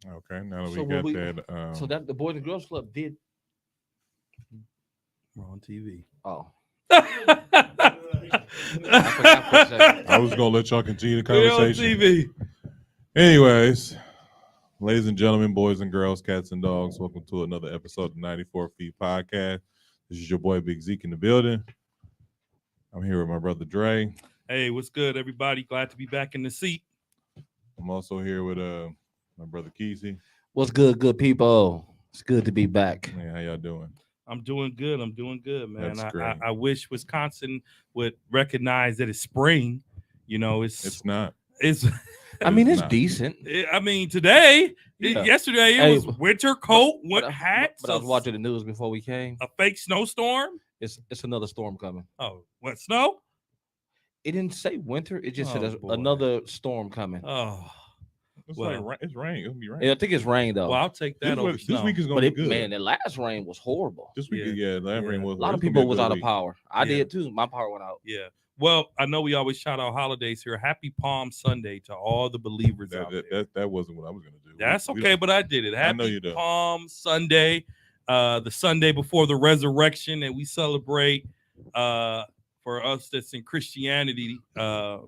Okay, now that we So when got we, that, so that the Boys and Girls Club did. We're on TV. Oh, I I forgot for a second. I was gonna let y'all continue the We're on conversation. TV. Anyways, ladies and gentlemen, boys and girls, cats and dogs, welcome to another episode of 94 Feet Podcast. This is your boy Big Zeke in the building. I'm here with my brother Dre. Hey, what's good, everybody? Glad to be back in the seat. I'm also here with my brother Kesey. What's good people? It's good to be back. Man, how y'all doing? I'm doing good. Man. That's great. I wish Wisconsin would recognize that it's spring. You know, It's not. it's. I mean, it's Nah. decent. I mean, today, Yeah. yesterday, it Hey, was winter coat, hat, But I was watching the news before we came. a fake snowstorm. It's another storm coming. Oh, what snow? It didn't say winter. It just Oh, said boy. another storm coming. Oh, It's Well. like it's rain. It'll be rain. Yeah, I think it's rain though. well, I'll take that over This snow. week is but gonna it, be good. man, the last rain was horrible. This week, Yeah. that rain Yeah. was. A lot of it's gonna be people was good out of week. power. I Yeah. did too. My power went out. Yeah. Well, I know we always shout out holidays here. Happy Palm Sunday to all the believers out there. That wasn't what I was gonna do. That's We okay, don't- but I did it. I know Happy you do. Palm Sunday, the Sunday before the resurrection that we celebrate. For us that's in Christianity, a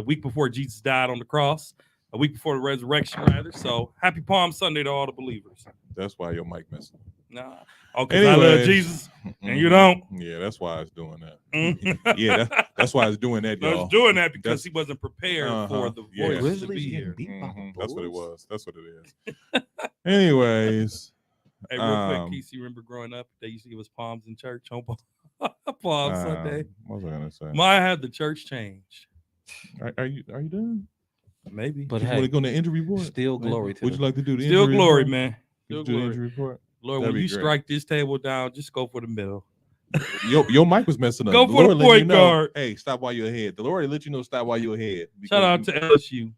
week before Jesus died on the cross, a week before the resurrection, rather. So happy Palm Sunday to all the believers. That's why your mic missing. Nah, okay, I love Anyways. Jesus, and you Mhm. don't. Yeah, that's why I was doing that. Mhm. Yeah, that's why I was doing that, I y'all. was doing that because That's- he wasn't prepared Uh-huh, for the yeah. voice to Grizzlies be getting here. beat by the That's what it Bulls? was. That's what it is. Anyways, Hey, real Um, quick, Kesey, remember growing up, they used to give us palms in church on Palm Sunday. what was I gonna say? Mine had the church change. Are you done? Maybe. But You want to hey, go on the injury report? still glory to Would you the- like to do the Still injury glory, report? man. Could Still you do the glory. injury report? Lord, That'd when be you great. strike this table down, just go for the middle. Your mic was messing up. Go The for the Lord letting point you know, guard. hey, stop while you're ahead. The Lord let you know stop while you're ahead. Shout out to LSU.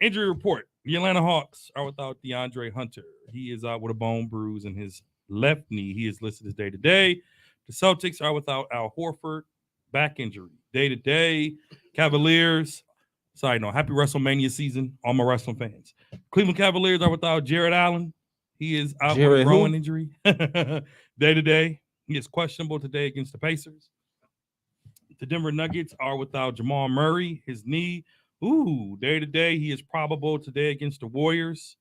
Injury report. The Atlanta Hawks are without DeAndre Hunter. He is out with a bone bruise in his left knee. He is listed as day-to-day. The Celtics are without Al Horford, back injury. Day-to-day. Cavaliers. Side note, happy WrestleMania season, all my wrestling fans. Cleveland Cavaliers are without Jared Allen. He is out with Jared a who? growing injury. Day-to-day. He is questionable today against the Pacers. The Denver Nuggets are without Jamal Murray, his knee. Ooh, day-to-day. He is probable today against the Warriors.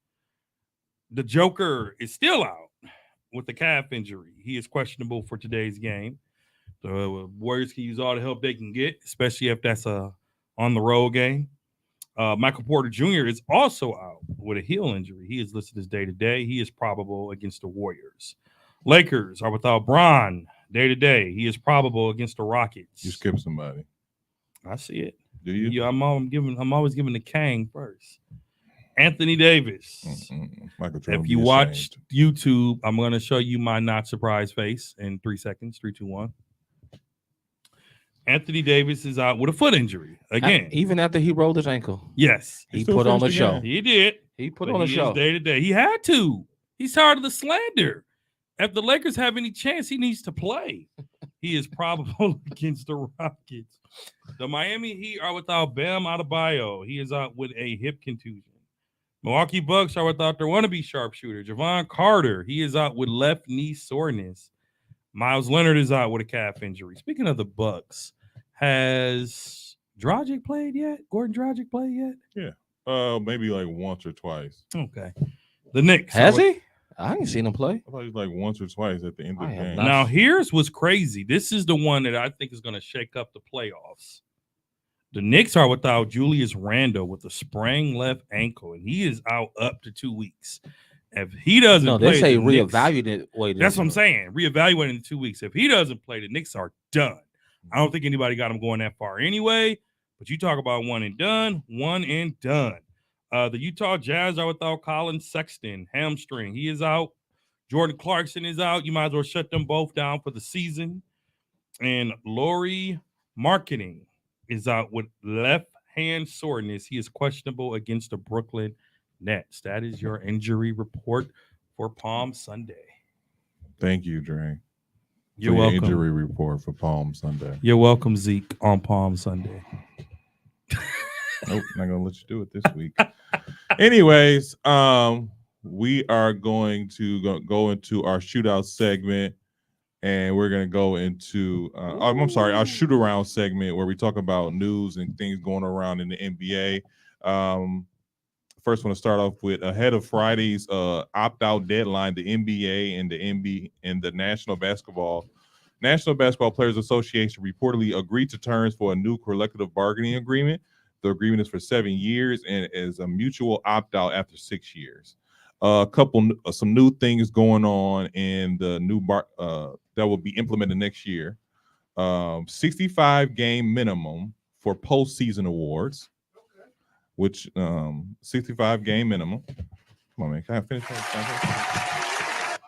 The Joker is still out with the calf injury. He is questionable for today's game. The Warriors can use all the help they can get, especially if that's a on-the-road game. Michael Porter Jr. is also out with a heel injury. He is listed as day-to-day. He is probable against the Warriors. Lakers are without Bron day-to-day. He is probable against the Rockets. You skip somebody. I see it. Do you? Yeah, I'm always giving the Kang first. Anthony Davis. Michael Jordan If you be watched ashamed. YouTube, I'm going to show you my not surprised face in 3 seconds. 3, 2, 1. Anthony Davis is out with a foot injury again. Even after he rolled his ankle, Yes, he still put on the finished the show. game. he did. He put But on a he show. is day to day. He had to. He's tired of the slander. If the Lakers have any chance, he needs to play. He is probable against the Rockets. The Miami Heat are without Bam Adebayo. He is out with a hip contusion. Milwaukee Bucks are without their wannabe sharpshooter, Javon Carter. He is out with left knee soreness. Miles Leonard is out with a calf injury. Speaking of the Bucks, has Dragic played yet? Gordon Dragic played yet? Maybe like once or twice. Okay. The Knicks. Has are- he? I ain't seen him play. I thought it was like once or twice at the end of I the have game. not- Now, here's what's crazy. This is the one that I think is going to shake up the playoffs. The Knicks are without Julius Randle with a sprained left ankle, and he is out up to 2 weeks. If he doesn't No, play, they say the Knicks- reevaluate. Wait, That's what I'm saying. Reevaluating in 2 weeks. If he doesn't play, the Knicks are done. I don't think anybody got him going that far anyway. But you talk about one and done. The Utah Jazz are without Colin Sexton, hamstring. He is out. Jordan Clarkson is out. You might as well shut them both down for the season. And Laurie Marketing is out with left hand soreness. He is questionable against the Brooklyn Nets. That is your injury report for Palm Sunday. Thank you, Dre. You're for your welcome. Injury report for Palm Sunday. You're welcome, Zeke, on Palm Sunday. Nope, not gonna let you do it this week. Anyways, we are going to go into our shootout segment, and we're gonna go into I'm sorry, our shoot around segment where we talk about news and things going around in the NBA. First, want to start off with ahead of Friday's opt-out deadline, the NBA and the National Basketball Players Association reportedly agreed to terms for a new collective bargaining agreement. The agreement is for 7 years and is a mutual opt-out after 6 years. Some new things going on in the new that will be implemented next year. 65 game minimum for postseason awards, which 65 game minimum. Come on, man. Can I finish that?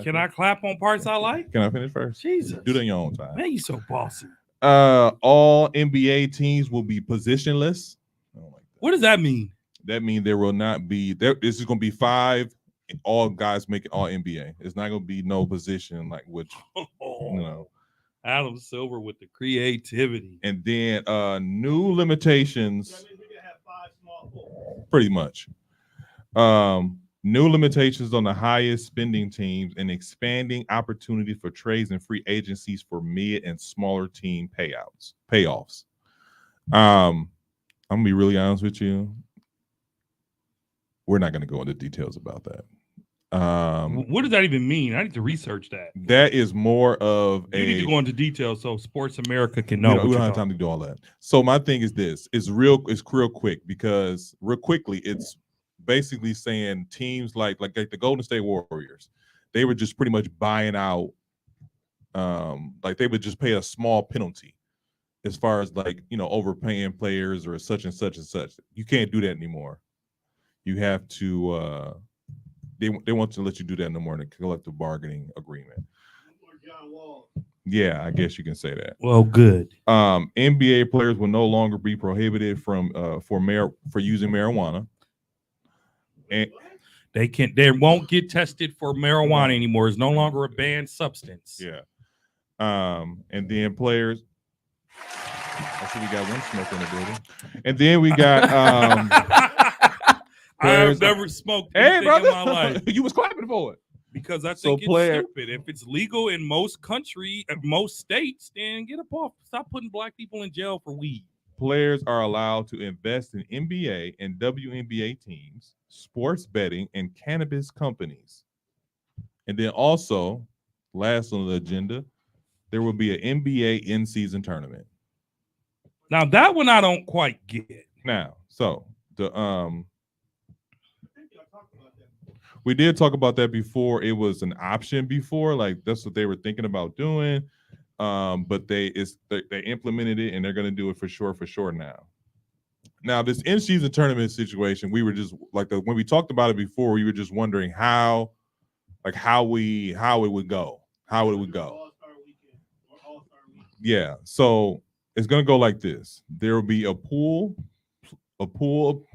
Can I clap on parts I like? Can I finish first? Jesus. Do it in your own time. Man, you so bossy. All NBA teams will be positionless. I don't like that. What does that mean? That means there will not be there. This is going to be 5 all guys making all NBA. It's not going to be no position like which Adam Silver with the creativity. And then new limitations. That means we can have 5 small forwards. Pretty much. New limitations on the highest spending teams and expanding opportunity for trades and free agencies for mid and smaller team payoffs. I'm gonna be really honest with you. We're not gonna go into details about that. What does that even mean? I need to research that. That is more of You need to go into details so Sports America can know. We don't have time to do all that. So my thing is this: it's real quick because real quickly it's basically saying teams like the Golden State Warriors, they were just pretty much buying out. Like they would just pay a small penalty, as far as overpaying players or such and such and such. You can't do that anymore. You have to. They want to let you do that no more in a collective bargaining agreement. Or John Wall. Yeah, I guess you can say that. Well, good. NBA players will no longer be prohibited from for using marijuana. And They won't get tested for marijuana anymore. It's no longer a banned substance. Yeah. And then players. I see we got one smoker in the building. And then we got I have never smoked anything in my life. You was clapping for it. Because I think it's stupid. If it's legal in most states, then get up off. Stop putting black people in jail for weed. Players are allowed to invest in NBA and WNBA teams, sports betting, and cannabis companies. And then also, last on the agenda, there will be an NBA in-season tournament. Now that one I don't quite get. Now, so the we did talk about that before. It was an option before, like that's what they were thinking about doing. But they implemented it and they're going to do it for sure now. Now this in-season tournament situation, we were just when we talked about it before, we were just wondering how it would go. All-Star weekend or All-Star weekend. Yeah, so it's going to go like this. There will be a pool of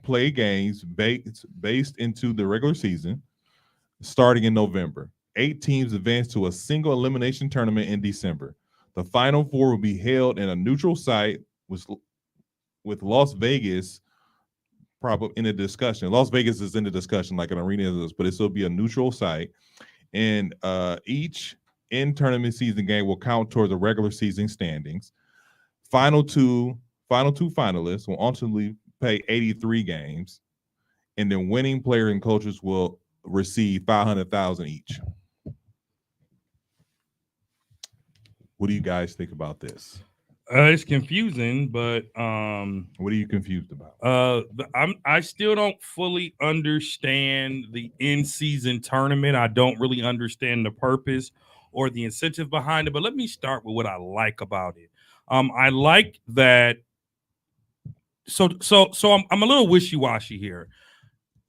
play games based into the regular season starting in November. 8 teams advance to a single elimination tournament in December. The Final Four will be held in a neutral site with Las Vegas probably in the discussion. Las Vegas is in the discussion like an arena is, but it will be a neutral site. And each in-tournament season game will count towards the regular season standings. Final two finalists will ultimately play 83 games, and then winning player and coaches will receive $500,000 each. What do you guys think about this? It's confusing, but what are you confused about? I still don't fully understand the in-season tournament. I don't really understand the purpose or the incentive behind it. But let me start with what I like about it. I like that. So I'm a little wishy-washy here.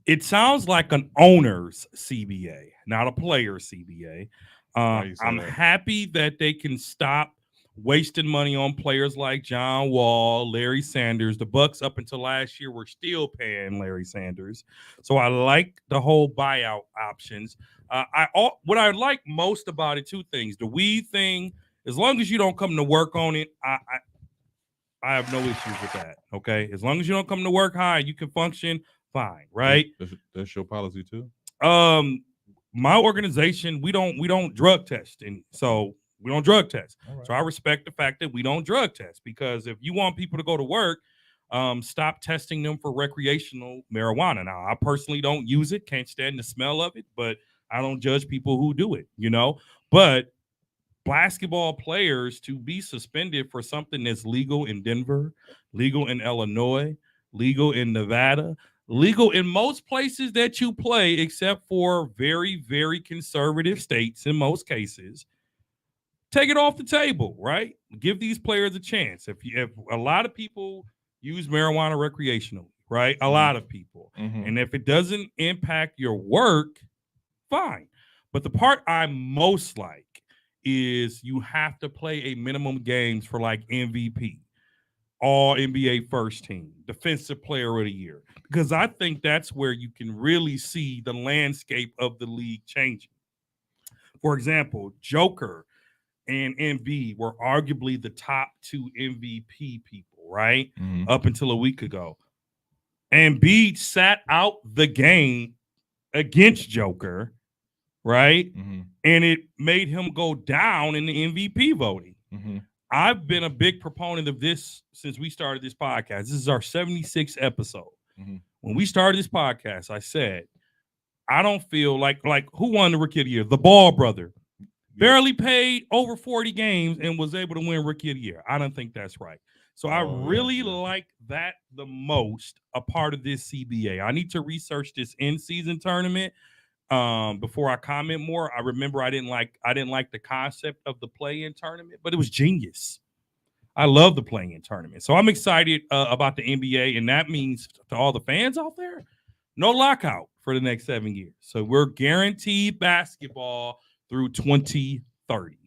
It sounds like an owner's CBA, not a player's CBA. I'm happy that they can stop wasting money on players like John Wall, Larry Sanders. The Bucks up until last year were still paying Larry Sanders. So I like the whole buyout options. What I like most about it, 2 things. The weed thing, as long as you don't come to work on it, I have no issues with that. Okay, as long as you don't come to work high, you can function fine, right? That's your policy too. My organization, we don't drug test, and so we don't drug test. All right. So I respect the fact that we don't drug test, because if you want people to go to work, stop testing them for recreational marijuana. Now, I personally don't use it, can't stand the smell of it, but I don't judge people who do it, But basketball players to be suspended for something that's legal in Denver, legal in Illinois, legal in Nevada, legal in most places that you play, except for very, very conservative states in most cases. Take it off the table, right? Give these players a chance. If a lot of people use marijuana recreationally, right? A lot of people. Mhm. And if it doesn't impact your work, fine. But the part I most like is you have to play a minimum games for like MVP, all NBA first team, defensive player of the year, because I think that's where you can really see the landscape of the league changing. For example, Joker and Embiid were arguably the top two MVP people, right? Mhm. Up until a week ago. Embiid sat out the game against Joker, right? Mhm. And it made him go down in the MVP voting. Mhm. I've been a big proponent of this since we started this podcast. This is our 76th episode. Mhm. When we started this podcast, I said, I don't feel like who won the Rookie of the Year? The Ball brother. Barely paid over 40 games and was able to win Rookie of the Year. I don't think that's right. So I Oh, yeah, really yeah. like that the most, a part of this CBA. I need to research this in-season tournament before I comment more. I remember I didn't like the concept of the play-in tournament, but it was genius. I love the play-in tournament. So I'm excited about the NBA, and that means to all the fans out there, no lockout for the next 7 years. So we're guaranteed basketball through 2030.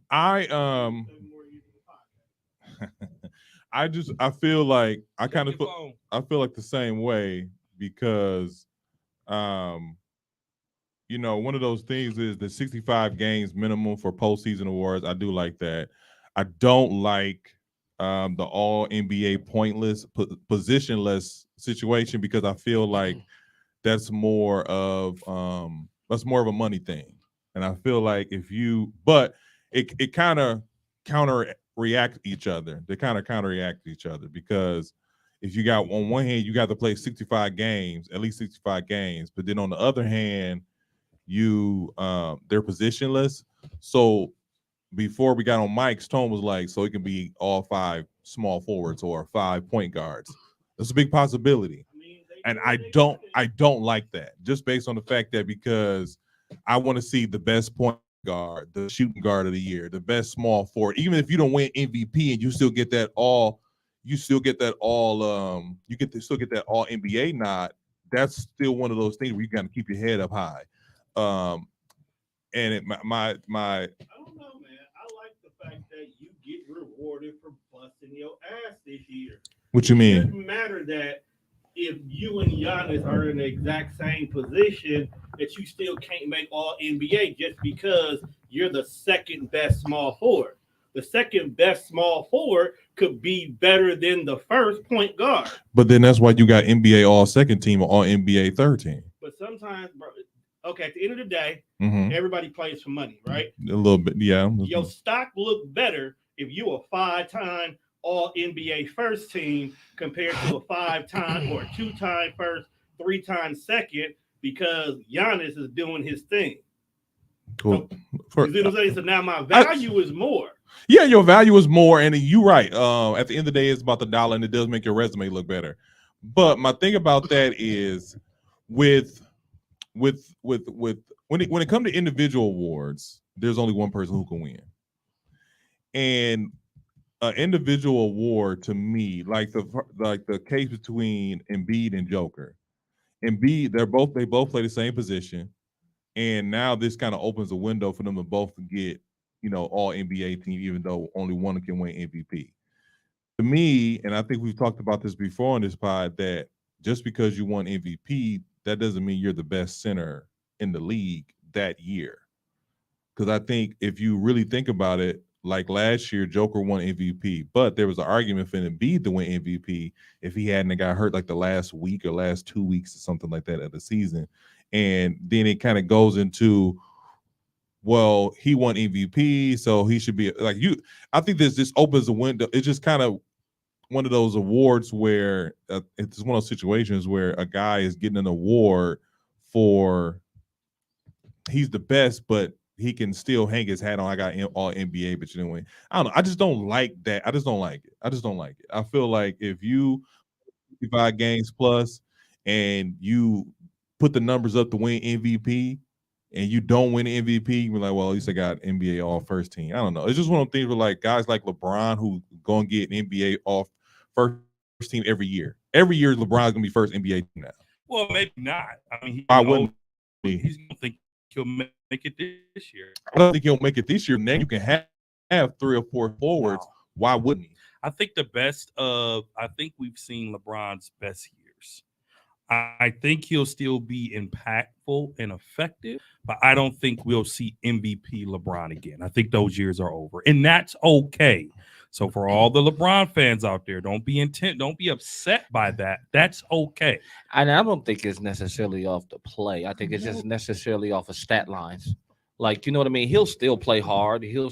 I I feel like I Check your feel phone. the same way because one of those things is the 65 games minimum for postseason awards. I do like that. I don't like the all NBA pointless positionless situation because I feel like that's more of a money thing. And I feel like but it kind of counteract each other. They kind of counteract each other because if you got on one hand, you got to play 65 games, at least 65 games, but then on the other hand, they're positionless. So before we got on Mike's tone was like, so it can be all 5 small forwards or 5 point guards. That's a big possibility. And I don't like that just based on the fact that because I want to see the best point guard, the shooting guard of the year, the best small forward. Even if you don't win MVP and you still get that all, still get that all NBA nod. That's still one of those things where you got to keep your head up high. And I don't know, man. I like the fact that you get rewarded for busting your ass this year. What you It mean? doesn't matter that if you and Giannis are in the exact same position, that you still can't make all NBA just because you're the second best small forward. The second best small forward could be better than the first point guard. But then that's why you got NBA all second team or all NBA third team. But sometimes, bro, okay, at the end of the day, Mhm. everybody plays for money, right? A little bit, yeah. Your stock look better if you a 5-time all NBA first team compared to a 5-time or 2-time first, 3-time second because Giannis is doing his thing. Cool. You see what I'm saying? So now my value is more. Yeah, your value is more, and you're right. At the end of the day, it's about the dollar, and it does make your resume look better. But my thing about that is, when it comes to individual awards, there's only one person who can win, and an individual award to me, like the case between Embiid and Joker. Embiid, they both play the same position, and now this kind of opens a window for them to both get all NBA team, even though only one can win MVP. To me, and I think we've talked about this before on this pod, that just because you won MVP, that doesn't mean you're the best center in the league that year. Because I think if you really think about it, like last year, Joker won MVP, but there was an argument for Embiid to win MVP if he hadn't got hurt like the last week or last 2 weeks or something like that of the season. And then it kind of goes into, well, he won MVP, so he should be like you. I think this opens a window. It's just kind of one of those awards where it's one of those situations where a guy is getting an award for he's the best, but he can still hang his hat on. I got all NBA, but you didn't win. I don't know. I just don't like that. I just don't like it. I feel like if you 55 games plus and you put the numbers up to win MVP and you don't win MVP, you're like, well, at least I got NBA all first team. I don't know. It's just one of the things where like guys like LeBron who gonna get an NBA all first team every year. Every year LeBron's gonna be first NBA team now. Well, maybe not. I mean, I wouldn't. He's gonna think he'll make it this year. I don't think he'll make it this year. Then you can have 3 or 4 forwards. Wow. Why wouldn't he? I think I think we've seen LeBron's best years. I think he'll still be impactful and effective, but I don't think we'll see MVP LeBron again. I think those years are over, and that's okay. So for all the LeBron fans out there, don't be upset by that. That's okay. And I don't think it's necessarily off the play. I think it's just necessarily off of stat lines. Like, you know what I mean? He'll still play hard. He'll,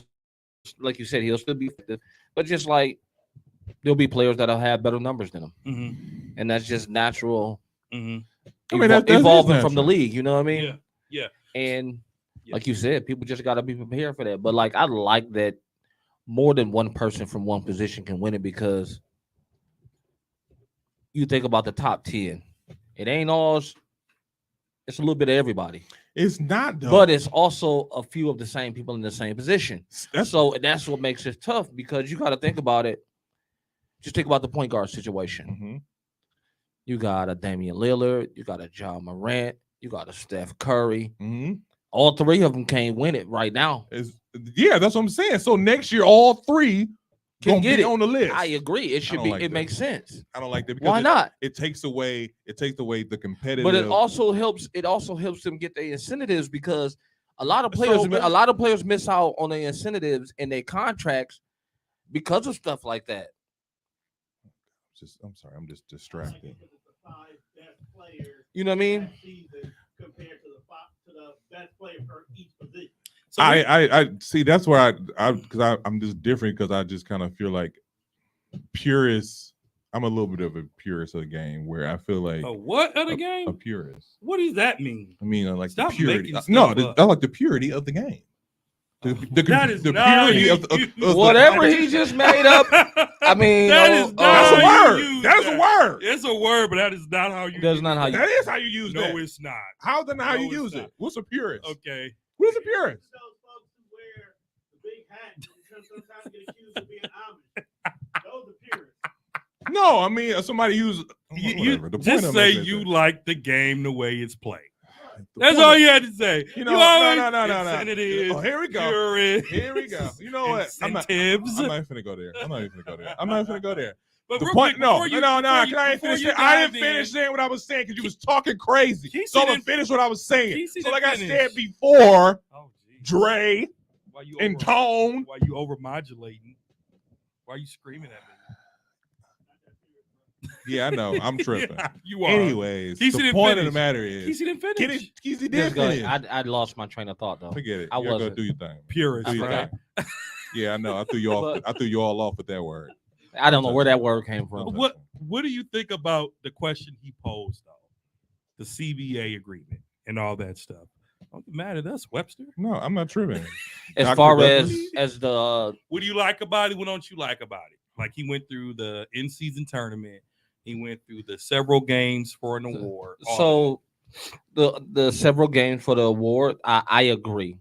like you said, he'll still be effective. But just like there'll be players that'll have better numbers than him. Mm-hmm. And that's just natural. Mm-hmm. I mean, that is evolving from the natural. league, you know what I mean? Yeah. And Yeah. like you said, people just got to be prepared for that. But like, I like that more than one person from one position can win it, because you think about the top 10, it ain't all, it's a little bit of everybody, It's not though. but it's also a few of the same people in the same position. That's That's what makes it tough, because you got to think about it. Just think about the point guard situation. Mhm. You got a Damian Lillard, you got a John Morant, you got a Steph Curry. Mhm. All 3 of them can't win it right now. Yeah, that's what I'm saying. So next year, all 3 Can gonna get be it. on the list. I agree. It should don't be. like It that. makes sense. I don't like that because Why not? it takes away the competitive. But it also helps. It also helps them get their incentives, because a lot of players, So- miss out on their incentives and their contracts because of stuff like that. I'm sorry, I'm just distracted. Because it's the 5 best players You know what I mean? that season compared to the best player for each position. So I see. That's where I'm just different, because I just kind of feel like purists. I'm a little bit of a purist of the game, where I feel like what other a game? purist. What does that mean? I mean, I like Stop the purity. making No, stuff up. I like the purity of the game. That is the not how purity you of the, use of Whatever he just made up. I mean, that is not That's a how you word. use That's a that. word. It's a word, but that is not how you. That's use not how that. you- That is how you use No, that. it's not. How's that not how No, you it's use not. it? What's a purist? Okay. What's a purist? Those folks who wear the big hat because sometimes get accused of being Amish. Those are purists. No, I mean somebody use. You whatever. The point just I'm say making you is like the game the way it's played. the That's point all of- you had to say. You know, always- no. Incentives, Oh, here we go. purists, Here we go. You know what? Incentives. I'm not even finna go there. I'm not even finna go there. I'm not even finna go there. But The real point, quick, no. before you- Can I ain't before finish you it? I dive didn't finish in, saying what I was saying because you was talking crazy. He So I'm gonna didn't- finish what I was saying. he So didn't like I finish. said before, Oh, geez. Dre Why you and over- Tone. Why you over modulating? Why are you screaming at Yeah, I know. I'm me? tripping. Yeah, you are. Anyways, Keith the didn't point of finish. the matter He is, didn't finish. get it. Keezy Just did go finish. ahead. I lost my train of thought though. Forget it. I You're gonna wasn't. do your thing. Purist, Do your right? thing. Yeah, I know. I threw you off. I threw you all off with that word. I don't know where that word came from. What do you think about the question he posed though? The CBA agreement and all that stuff. Don't get mad at us, Webster. No, I'm not tripping. As Dr. far Douglas? as the What do you like about it? What don't you like about it? Like he went through the in-season tournament. He went through the several games for an award. all so the several games for the award, I agree,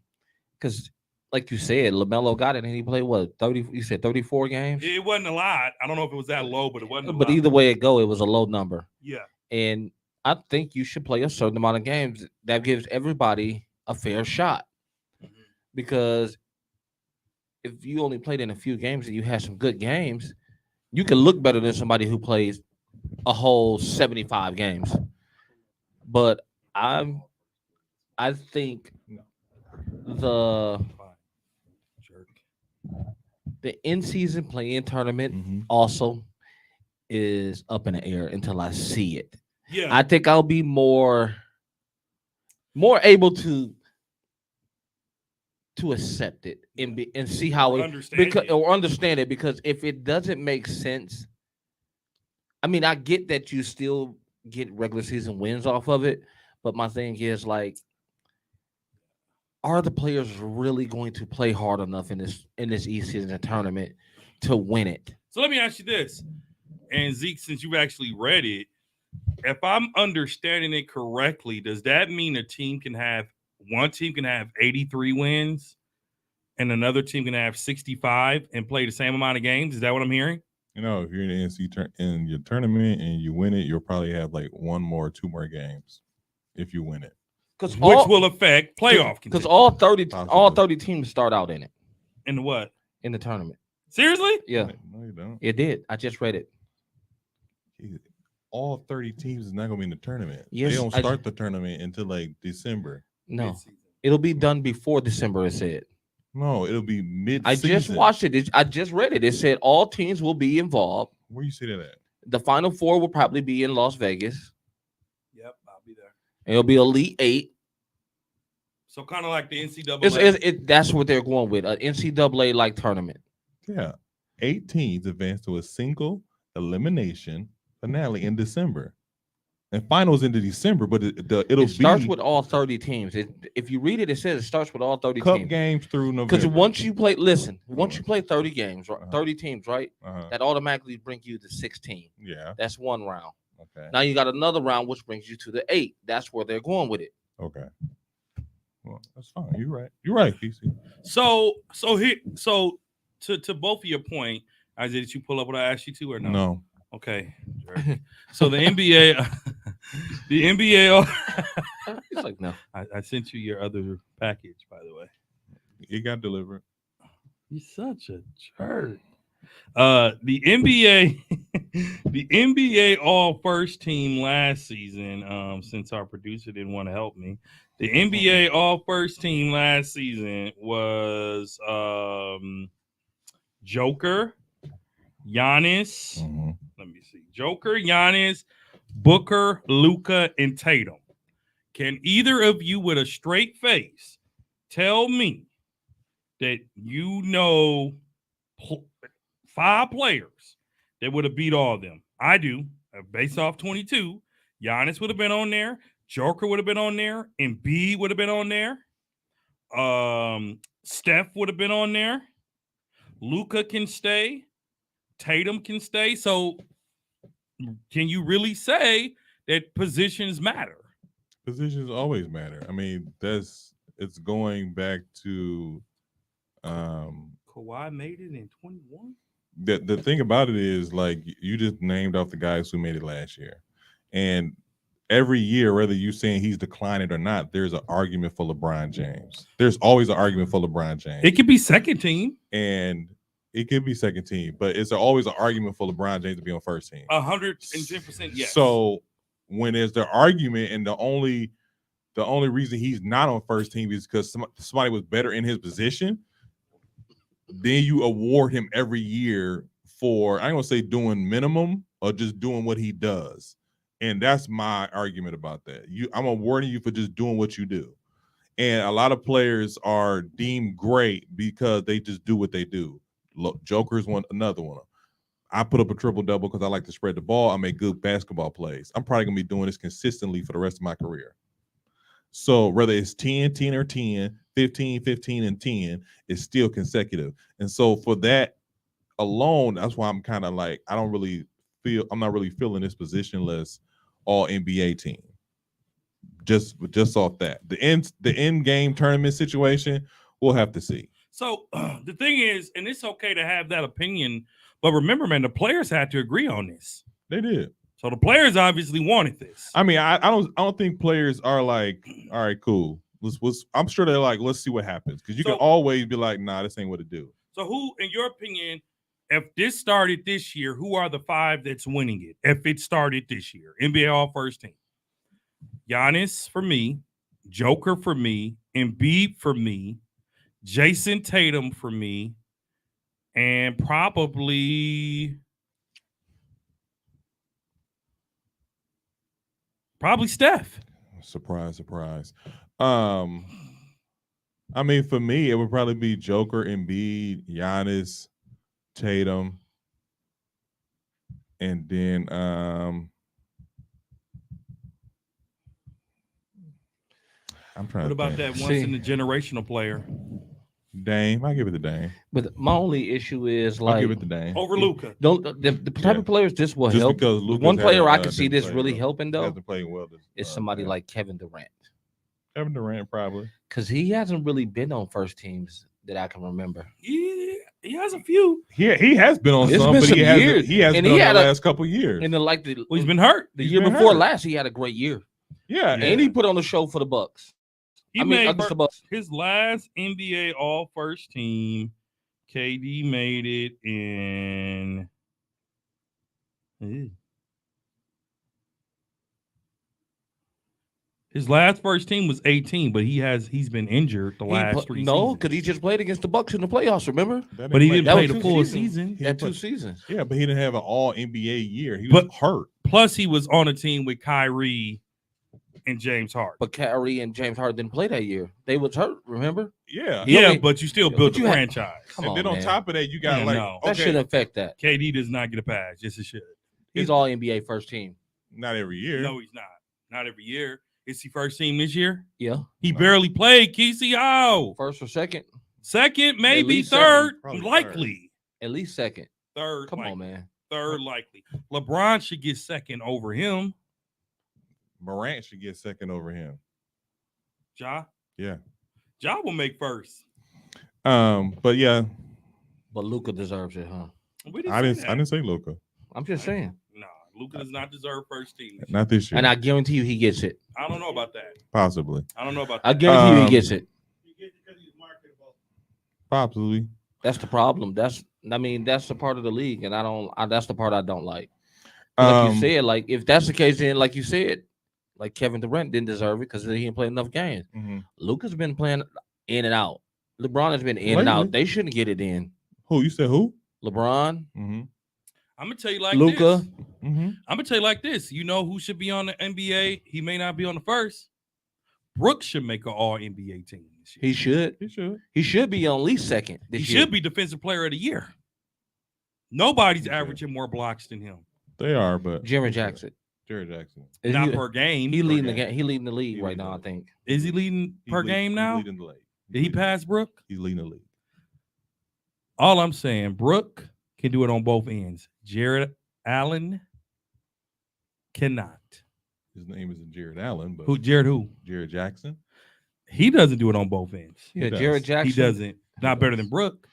because like you said, LaMelo got it and he played what 30? You said 34 games. that. It wasn't a lot. I don't know if it was that low, but it wasn't. But either way it go, it was a low number, yeah. and I think you should play a certain amount of games. That gives everybody a fair shot, because if you only played in a few games and you had some good games, you can look better than somebody who plays a whole 75 games. But I think the Jerk. The in-season play-in tournament Mhm. also is up in the air until I see it. Yeah. I think I'll be more able to accept it and see how it understand it, because if it doesn't make sense, I mean, I get that you still get regular season wins off of it, but my thing is, like, are the players really going to play hard enough in this e-season tournament to win it? So let me ask you this, and Zeke, since you've actually read it, if I'm understanding it correctly, does that mean one team can have 83 wins and another team can have 65 and play the same amount of games? Is that what I'm hearing? You know, if you're in the in your tournament and you win it, you'll probably have like 1 more, 2 more games if you win it. Which will affect playoff because contention. all 30 teams start out in it. In what? In the tournament. Seriously? Yeah. No, you don't. It did. I just read it. All 30 teams is not going to be in the tournament. Yes, they don't start the tournament until like December. No. Mid-season. It'll be done before December, it said. No, it'll be mid-season. I just watched it. I just read it. It said all teams will be involved. Where you see that at? The Final Four will probably be in Las Vegas. Yep, I'll be there. And it'll be Elite 8. So kind of like the NCAA. That's what they're going with, an NCAA-like tournament. Yeah. 8 teams advance to a single elimination finale in December. And finals into December, but it'll starts be with all 30 teams. If you read it, it says it starts with all 30 cup teams. games through November. Because once you play 30 games, 30 teams, right? That automatically brings you to 16. Yeah. That's one round. Okay. Now you got another round, which brings you to the 8. That's where they're going with it. Okay. Well, that's fine. You're right. You're right, PC. So to both of your point, Isaiah, did you pull up what I asked you to or no? No. Okay. So the NBA, the NBA. It's like no. I sent you your other package, by the way. It got delivered. You're such a jerk. The NBA all first team last season, since our producer didn't want to help me, the NBA all first team last season was Joker, Giannis. Mm-hmm. Let me see. Joker, Giannis, Booker, Luka, and Tatum. Can either of you with a straight face tell me that you know 5 players that would have beat all of them? I do. Based off 22, Giannis would have been on there. Joker would have been on there. Embiid would have been on there. Steph would have been on there. Luka can stay. Tatum can stay. So can you really say that positions matter? Positions always matter. I mean, it's going back to Kawhi made it in 21. The thing about it is, like, you just named off the guys who made it last year. And every year, whether you're saying he's declining or not, there's an argument for LeBron James. There's always an argument for LeBron James. It could be second team. And it could be second team, but it's always an argument for LeBron James to be on first team. 110%, yes. So when there's the argument, and the only reason he's not on first team is because somebody was better in his position, then you award him every year for, I ain't gonna say doing minimum, or just doing what he does. And that's my argument about that. I'm awarding you for just doing what you do. And a lot of players are deemed great because they just do what they do. Look, Joker's another one. I put up a triple-double because I like to spread the ball. I make good basketball plays. I'm probably going to be doing this consistently for the rest of my career. So whether it's 10, 10, or 10, 15, 15, and 10, it's still consecutive. And so for that alone, that's why I'm kind of like, I'm not really feeling this positionless all NBA team. Just off that. The end game tournament situation, we'll have to see. So the thing is, and it's okay to have that opinion, but remember, man, the players had to agree on this. They did. So the players obviously wanted this. I mean, I don't think players are like, all right, cool. I'm sure they're like, let's see what happens, because you can always be like, nah, this ain't what it do. So who, in your opinion, if this started this year, who are the 5 that's winning it? If it started this year, NBA all first team. Giannis for me, Joker for me, Embiid for me, Jason Tatum for me, and probably Steph. Surprise, surprise. I mean, for me, it would probably be Joker, Embiid, Giannis, Tatum, and then I'm trying What to about think. that once in the generational player Dame? I give it to Dame. But my only issue is I'll like give it to Dame. over Luca? don't the type Yeah. of players this will Just help. because The Luka's one player I can hasn't see this played really well. helping though Hasn't played well is somebody time. like Kevin Durant, Kevin Durant, probably. because he hasn't really been on first teams that I can remember. Yeah, he has a few. He has been on It's some, been but some he hasn't. years. He hasn't And been he on had the a- last couple years. And then like Well, he's been hurt. the he's year been before hurt. last, he had a great year, Yeah, Yeah. and he put on the show for the Bucks. He made made against the Bucks. his last NBA All First Team. KD made it in. His last first team was 18, but he's been injured the last 3 No, seasons. because he just played against the Bucks in the playoffs. Remember But he didn't That play was the 2 full seasons. season. He that didn't 2 play- seasons. Yeah, but he didn't have an All NBA year. He But- was hurt. Plus, he was on a team with Kyrie and James Harden. But Kyrie and James Harden didn't play that year. They was hurt. Remember? Yeah. He Yeah, only- but you still but built you the had- franchise. Come And on, then on man. top of that, you got Yeah, like no. That okay, shouldn't affect that. KD does not get a pass. Yes, it should. He's all NBA first team. not every year. No, he's not. Not every year. Is he first team this year? Yeah, He No. barely played. Kesey How? first or second, Second, maybe least third, second, probably likely. at least second. Third, Come likely. on, man. Third, likely. LeBron should get second over him. Morant should get second over him. Ja? Yeah. Ja will make first. But yeah, But Luca deserves it, huh? We I say didn't that. say Luka. I'm just saying. Nah, Luka does not deserve first team. this year. Not this year. And I guarantee you he gets it. I don't know about that. Possibly. I don't know about I that. guarantee you he Um, gets it. He gets it because he's marketable. Possibly. That's the problem. That's the part of the league, and that's the part I don't like. Like you said, like if that's the case, then like you said, like Kevin Durant didn't deserve it because he didn't play enough games. mhm. Luka's been playing in and out. LeBron has been in and out. Lately. They shouldn't get it in. Who you said who? LeBron, Mm-hmm. I'm gonna tell you like Luka. this. Mm-hmm. I'm gonna tell you like this. You know who should be on the NBA? He may not be on the first. Brooks should make an All NBA team this year. He should. He should. He should be on at least second He this year. should be Defensive Player of the Year. Nobody's Okay. averaging more blocks than him. They are, but Jeremy Jackson. Jared Jackson. Is Not he, per game. he per leading the game. game. He leading the league He right leading now. I the think. Is he leading per game now? He's leading the league. Did he pass Brook? He's leading the league. All I'm saying, Brook can do it on both ends. Jared Allen cannot. His name isn't Jared Allen, but Who? Jared who? Jared Jackson. He doesn't do it on both ends. Yeah, does. Jared Jackson. He doesn't. Not better than does. Brook.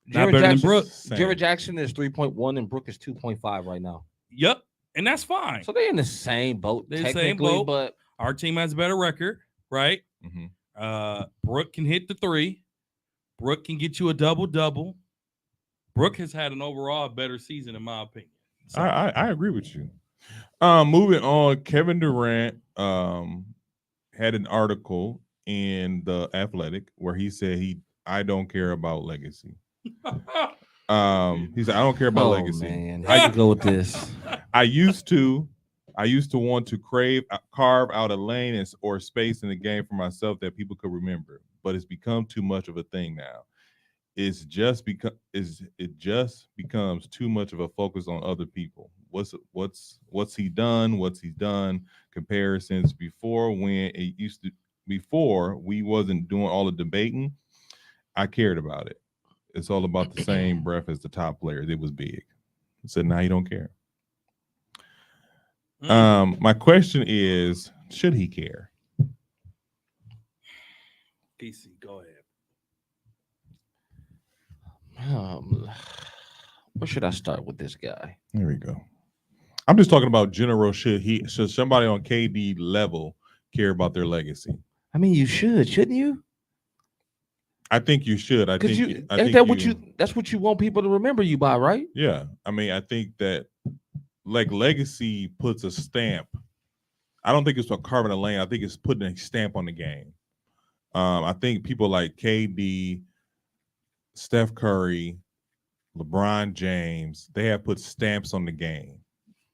Not Jared better than Jackson, Brook. Same. Jared Jackson is 3.1 and Brook is 2.5 right now. Yep. And that's fine. So they're in the same boat They're the same technically, boat. but Our team has a better record, right? Mm-hmm. Brook can hit the three. Brook can get you a double-double. Brook has had an overall better season, in my opinion. So, I agree with you. Moving on, Kevin Durant had an article in the Athletic where he said I don't care about legacy. He said I don't care about legacy. Man, how you go with this? I used to want to carve out a lane or space in the game for myself that people could remember, but it's become too much of a thing now. It just becomes too much of a focus on other people. What's he done? What's he done? Comparisons before before we wasn't doing all the debating. I cared about it. It's all about the same breath as the top players. It was big. I said, now you don't care. My question is, should he care? PC, go ahead. Where should I start with this guy? There we go. I'm just talking about general. Should somebody on KD level care about their legacy? I mean, you shouldn't you? I think you should. I Because think that's what you want people to remember you by, right? Yeah. I mean, I think that like legacy puts a stamp. I don't think it's for carving a lane. I think it's putting a stamp on the game. I think people like KD, Steph Curry, LeBron James, they have put stamps on the game.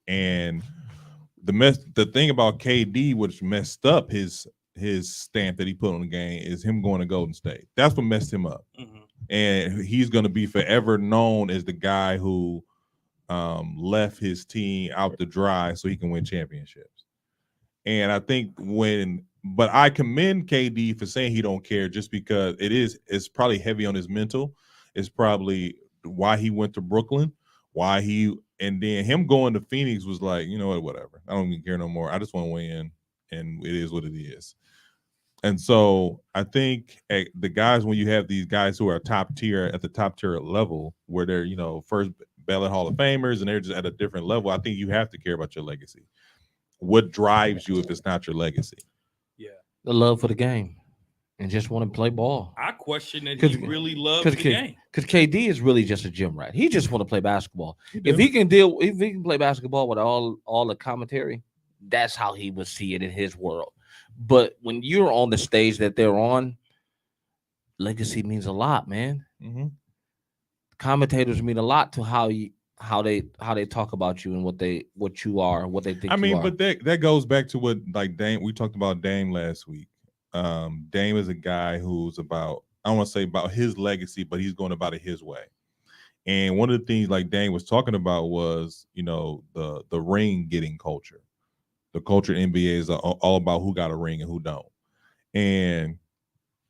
And the thing about KD, which messed up his stamp that he put on the game, is him going to Golden State. That's what messed him up. Mhm. And he's going to be forever known as the guy who left his team out to dry so he can win championships. And I think but I commend KD for saying he don't care, just because it's probably heavy on his mental. It's probably why he went to Brooklyn, and then him going to Phoenix was like, you know what, whatever. I don't even care no more. I just want to win, and it is what it is. And so I think the guys, when you have these guys who are at the top tier level, where they're, first ballot Hall of Famers and they're just at a different level, I think you have to care about your legacy. What drives you if it's not your legacy? Yeah. The love for the game and just want to play ball. I question that 'Cause- he really loves the game. Because KD is really just a gym rat. He just want to play basketball. If he can play basketball with all the commentary, that's how he would see it in his world. But when you're on the stage that they're on, legacy means a lot, man. Mm-hmm. Commentators mean a lot to how they talk about you and what you are, what they think. I mean, you are. but that goes back to what, like, Dame, we talked about Dame last week. Dame is a guy who's about, I don't want to say about his legacy, but he's going about it his way. And one of the things, like Dame was talking about, was the ring getting culture. The culture in NBA is all about who got a ring and who don't. And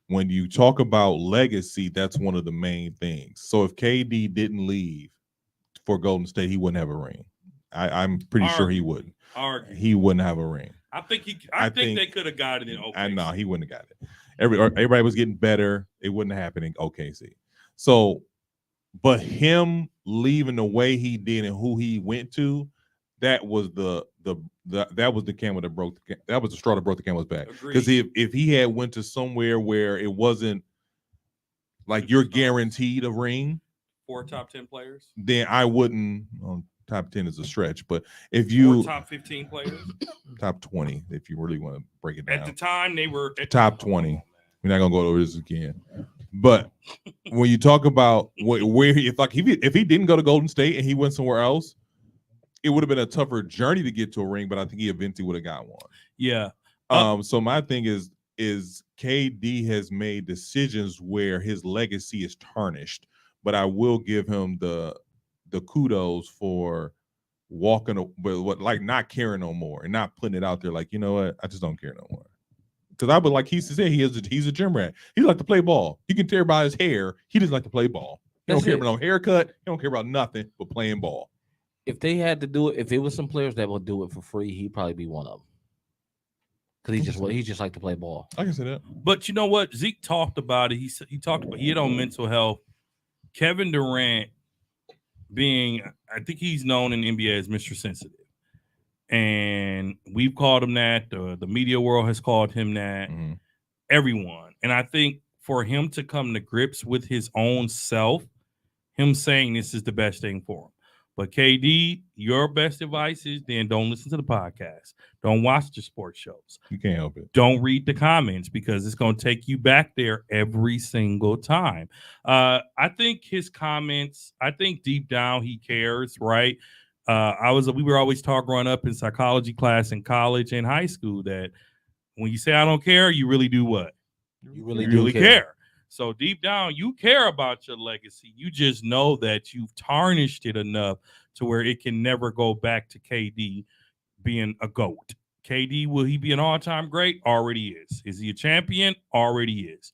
when you talk about legacy, that's one of the main things. So if KD didn't leave for Golden State, he wouldn't have a ring. I'm pretty sure he wouldn't. He wouldn't have a ring. I think they could have got it in OKC. I know he wouldn't have got it. Everybody was getting better. It wouldn't happen in OKC. So, but him leaving the way he did and who he went to, that was that was the camel that broke that was the straw that broke the camel's back. Because if he had went to somewhere where it wasn't like you're guaranteed a ring, 4 top 10 players, then I wouldn't. Top 10 is a stretch, but if you 4 top 15 players, top 20, if you really want to break it down. at the time they were at top 20. We're not gonna go over this again. But when you talk about where if he didn't go to Golden State and he went somewhere else, it would have been a tougher journey to get to a ring, but I think he eventually would have got one. Yeah. So my thing is KD has made decisions where his legacy is tarnished, but I will give him the kudos for walking, but like not caring no more and not putting it out there like, you know what, I just don't care no more. Because I would, like he said, he's a gym rat. He like to play ball. He can tear by his hair. He doesn't like to play ball. He don't care about no haircut. He don't care about nothing but playing ball. If they had to do it, if it was some players that would do it for free, he'd probably be one of them. Because he just like to play ball. I can say that. But you know what? Zeke talked about it. He talked about, he hit on mental health. Kevin Durant being, I think he's known in the NBA as Mr. Sensitive. And we've called him that. The media world has called him that. Mm-hmm. Everyone. And I think for him to come to grips with his own self, him saying this is the best thing for him. But KD, your best advice is then don't listen to the podcast. Don't watch the sports shows. You can't help it. Don't read the comments because it's going to take you back there every single time. I think his comments, I think deep down he cares, right? We were always taught growing up in psychology class in college and high school that when you say I don't care, you really do what? You really do care. So deep down, you care about your legacy. You just know that you've tarnished it enough to where it can never go back to KD being a GOAT. KD, will he be an all-time great? Already is. Is he a champion? Already is.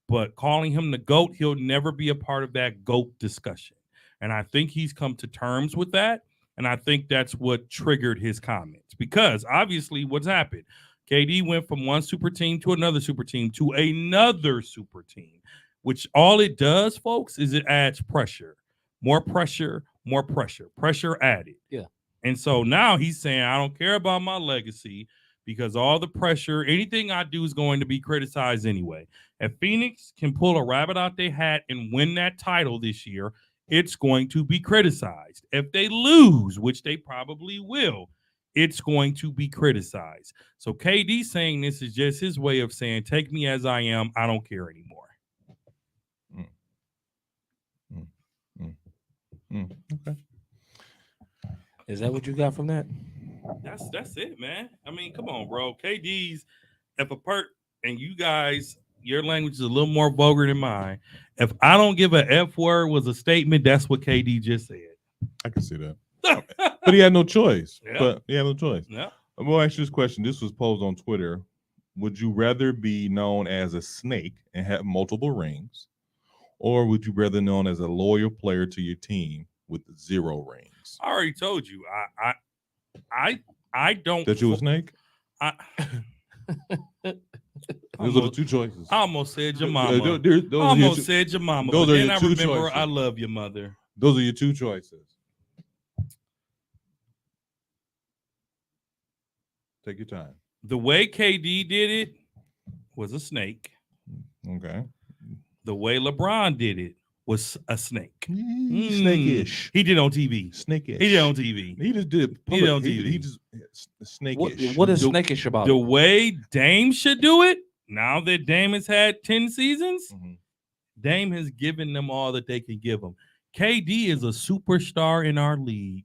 But calling him the GOAT, he'll never be a part of that GOAT discussion. And I think he's come to terms with that. And I think that's what triggered his comments. Because obviously what's happened? KD went from one super team to another super team to another super team, which all it does, folks, is it adds pressure. More pressure, more pressure. Pressure added. Yeah. And so now he's saying, I don't care about my legacy because all the pressure, anything I do is going to be criticized anyway. If Phoenix can pull a rabbit out their hat and win that title this year, it's going to be criticized. If they lose, which they probably will, it's going to be criticized. So KD saying this is just his way of saying, take me as I am. I don't care anymore. Okay. Is that what you got from that? That's it, man. I mean, come on, bro. KD's if a and you guys, your language is a little more vulgar than mine. If I don't give a F word was a statement, that's what KD just said. I can see that. But he had no choice. Yeah. But he had no choice. Yeah. I'm going to ask you this question. This was posed on Twitter. Would you rather be known as a snake and have multiple rings, or would you rather known as a loyal player to your team with 0 rings? I already told you. I don't. That you a snake? I Those are the 2 choices. I almost said your mama. Those I are your almost two- said your mama. those But are then your I 2 remember choices. I love your mother. Those are your 2 choices. Take your time. The way KD did it was a snake. Okay. The way LeBron did it was a snake. Snake-ish. He did on TV. Snake-ish. He did on TV. He just did. He did on He TV. just snake-ish. What is The- snakish about? The way Dame should do it, now that Dame has had 10 seasons, Mhm. Dame has given them all that they can give them. KD is a superstar in our league.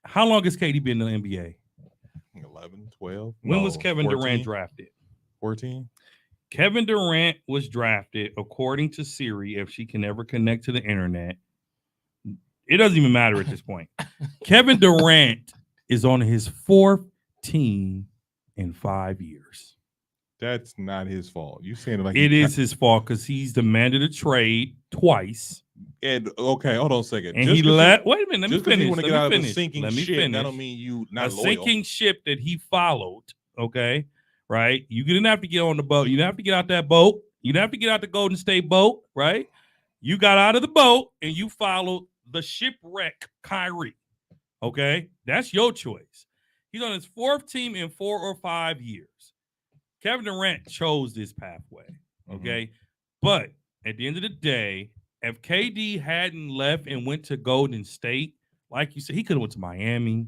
How long has KD been in the NBA? 11, 12. When No, was Kevin 14? Durant drafted? 14. Kevin Durant was drafted, according to Siri, if she can ever connect to the internet. It doesn't even matter at this point. Kevin Durant is on his 4th team in 5 years. That's not his fault. You saying it like It is his fault because he's demanded a trade twice. And okay, hold on a second. And Just he 'cause let. Wait a minute. Let me just because finish. you want to Let get out me of a finish. sinking Let me ship, finish. that don't mean you not A loyal. sinking ship that he followed. Okay, right? You didn't have to get on the boat. You didn't have to get out that boat. You didn't have to get out the Golden State boat, right? You got out of the boat and you followed the shipwreck Kyrie. Okay, that's your choice. He's on his 4th team in 4 or 5 years. Kevin Durant chose this pathway. Okay, but at the end of the day, if KD hadn't left and went to Golden State, like you said, he could have went to Miami.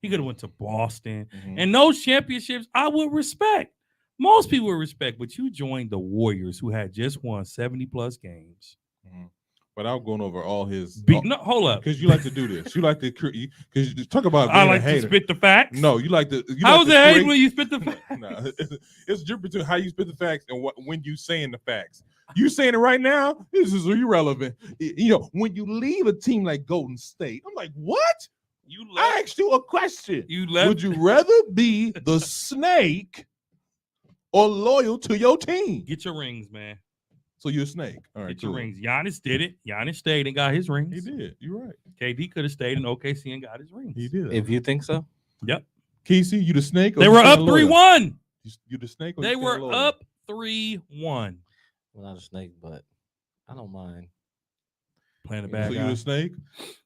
He could have went to Boston. Mhm. And those championships, I would respect. Most people would respect, but you joined the Warriors, who had just won 70-plus games. Mhm. Without going over all his. No, hold up. Because you like to do this. You like to because you talk about being I like a to hater. spit the facts. No, you like to. How was it hating hate when you spit the facts? No, it's different between how you spit the facts and when you saying the facts. You saying it right now, this is irrelevant. You know, when you leave a team like Golden State, I'm like, what? You I left. asked you a question. You left. Would you rather be the snake or loyal to your team? Get your rings, man. So you're a snake. All right, Get your cool. rings. Giannis did it. Giannis stayed and got his rings. He did. You're right. KD could have stayed in OKC and got his rings. He did. If you think so, Yep. Kesey, you the snake? Or They you were staying up loyal? 3-1. You the snake? Or They you staying were loyal? up 3-1. I'm not a snake, but I don't mind. Playing a So bad you guy. a snake?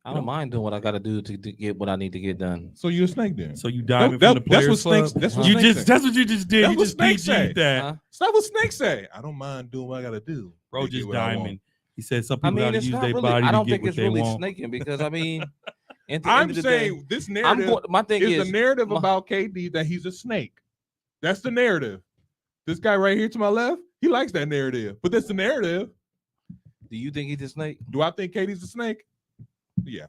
I don't mind doing what I got to do to get what I need to get done. So you a snake then? So you diamond That- from the that's Players what snakes. Club? That's what You snakes just say. that's what you just did. That's You what just snakes say. PG'd that. Huh? That's what snakes say. I don't mind doing what I gotta do. Bro, to get just what I want. diamond. He said some I people mean, gotta it's use not their really. body I to don't get think what it's they really want. snaking because I mean, at the I'm end of the day, saying this I'm narrative my thing is is the narrative my- about KD that he's a snake. That's the narrative. This guy right here to my left, he likes that narrative. But that's the narrative. Do you think he's a snake? Do I think KD's a snake? Yeah.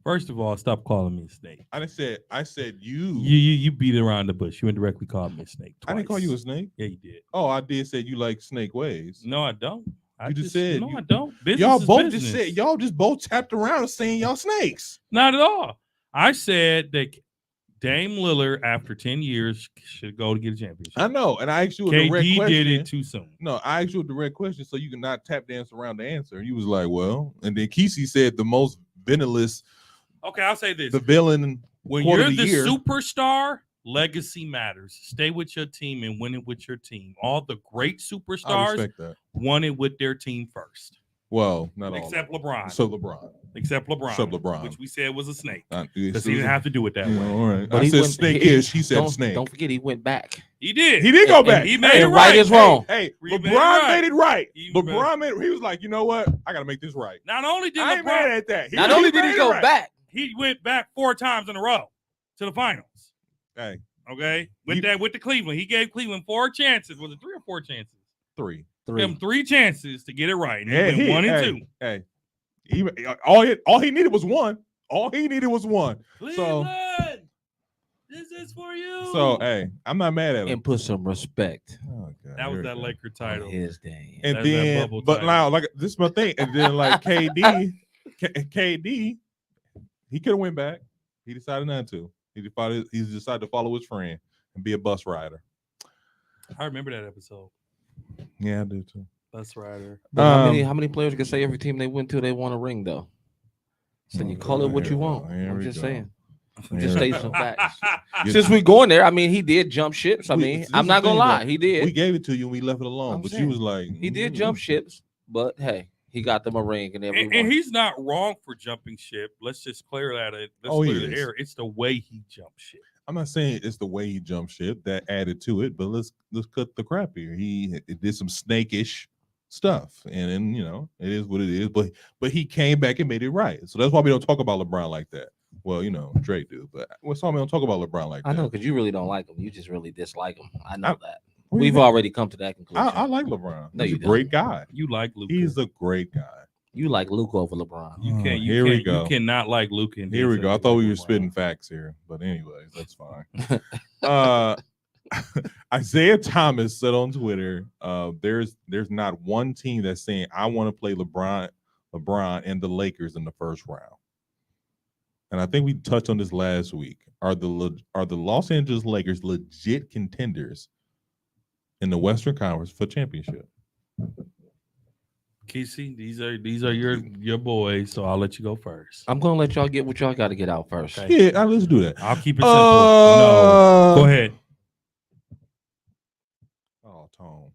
First of all, stop calling me a snake. I said you. You beat it around the bush. You indirectly called me a snake. I didn't call you a twice. snake. Yeah, you did. Oh, I did say you like snake ways. No, I don't. I You just said no, you- I don't. Business Y'all is both business. just said y'all just both tapped around and saying y'all snakes. Not at all. I said that Dame Lillard, after 10 years, should go to get a championship. I know, and I asked you a direct KD question. did it too soon. No, I asked you a direct question so you can not tap dance around the answer. And you was like, well, and then Kesey said the most villainous, Okay, I'll say this. the villain When quarter you're of the year. superstar, legacy matters. Stay with your team and win it with your team. All the great I superstars respect that. won it with their team first. Well, not all. Except LeBron. So LeBron. Except LeBron. Except LeBron. Which we said was a snake. Because Because he didn't have to do it that way. all right. But I he said went- snake he- is. He said don't, snake. Don't forget he went back. He did. He did go And- back. He made it And right. is wrong. Hey, He made it LeBron right. made it right. He LeBron made it. He was like, you know what? I gotta make this right. Not only did I ain't mad LeBron, at that. Not only did made he it go right. back, he went back 4 times in a row to the finals. Hey, Okay, with the Cleveland, he gave Cleveland 4 chances. Was it 3 or 4 chances? 3. Give him 3 chances to get it right. And he Yeah, went 1 and 2. Hey, Even all he needed was one. All he needed was one. Cleveland, this is for you. So hey, I'm not mad at him. And put some respect Oh, God, that here was we that go. Laker on title. his name. And That's that then, bubble but title. now, like this is my thing. And then, like KD, he could have went back. He decided not to. He decided to follow his friend and be a bus rider. I remember that episode. Yeah, I do too. Bus rider. But how many players can say every team they went to they won a ring though? So you call it what Here you we go. want. Here I'm we just go. saying. Here Just we state go. some facts. You- Since we going there, I mean, he did jump ships. I We- mean, this I'm is not the gonna thing, lie, though. he did. We gave it to you and we left it alone. I'm But saying, you was like, he did jump ships, but hey, he got them a ring and everyone. And he's not wrong for jumping ship. Let's just clear that. Let's Oh, he clear the is. air. It's the way he jumped ship. I'm not saying it's the way he jumped ship that added to it, but let's cut the crap here. He did some snakish stuff, and then it is what it is. But he came back and made it right. So that's why we don't talk about LeBron like that. Well, Drake do, but that's why we don't talk about LeBron like that. I know because you really don't like him. You just really dislike him. I know that. What do you We've mean? already come to that conclusion. I like LeBron. No, He's you a great guy. You like Luka. He's a great guy. You like Luke over LeBron. You Oh, can't. You here we can't, go. You cannot like Luka. and Here we say go. I you thought like we were LeBron. spitting facts here, but anyways, that's fine. Isaiah Thomas said on Twitter, there's not one team that's saying I want to play LeBron and the Lakers in the first round. And I think we touched on this last week. Are the Los Angeles Lakers legit contenders in the Western Conference for championship? Kesey, these are your boys, so I'll let you go first. I'm gonna let y'all get what y'all got to get out first. Okay. Yeah, let's do that. I'll keep it simple. No, go ahead. Oh, Tone.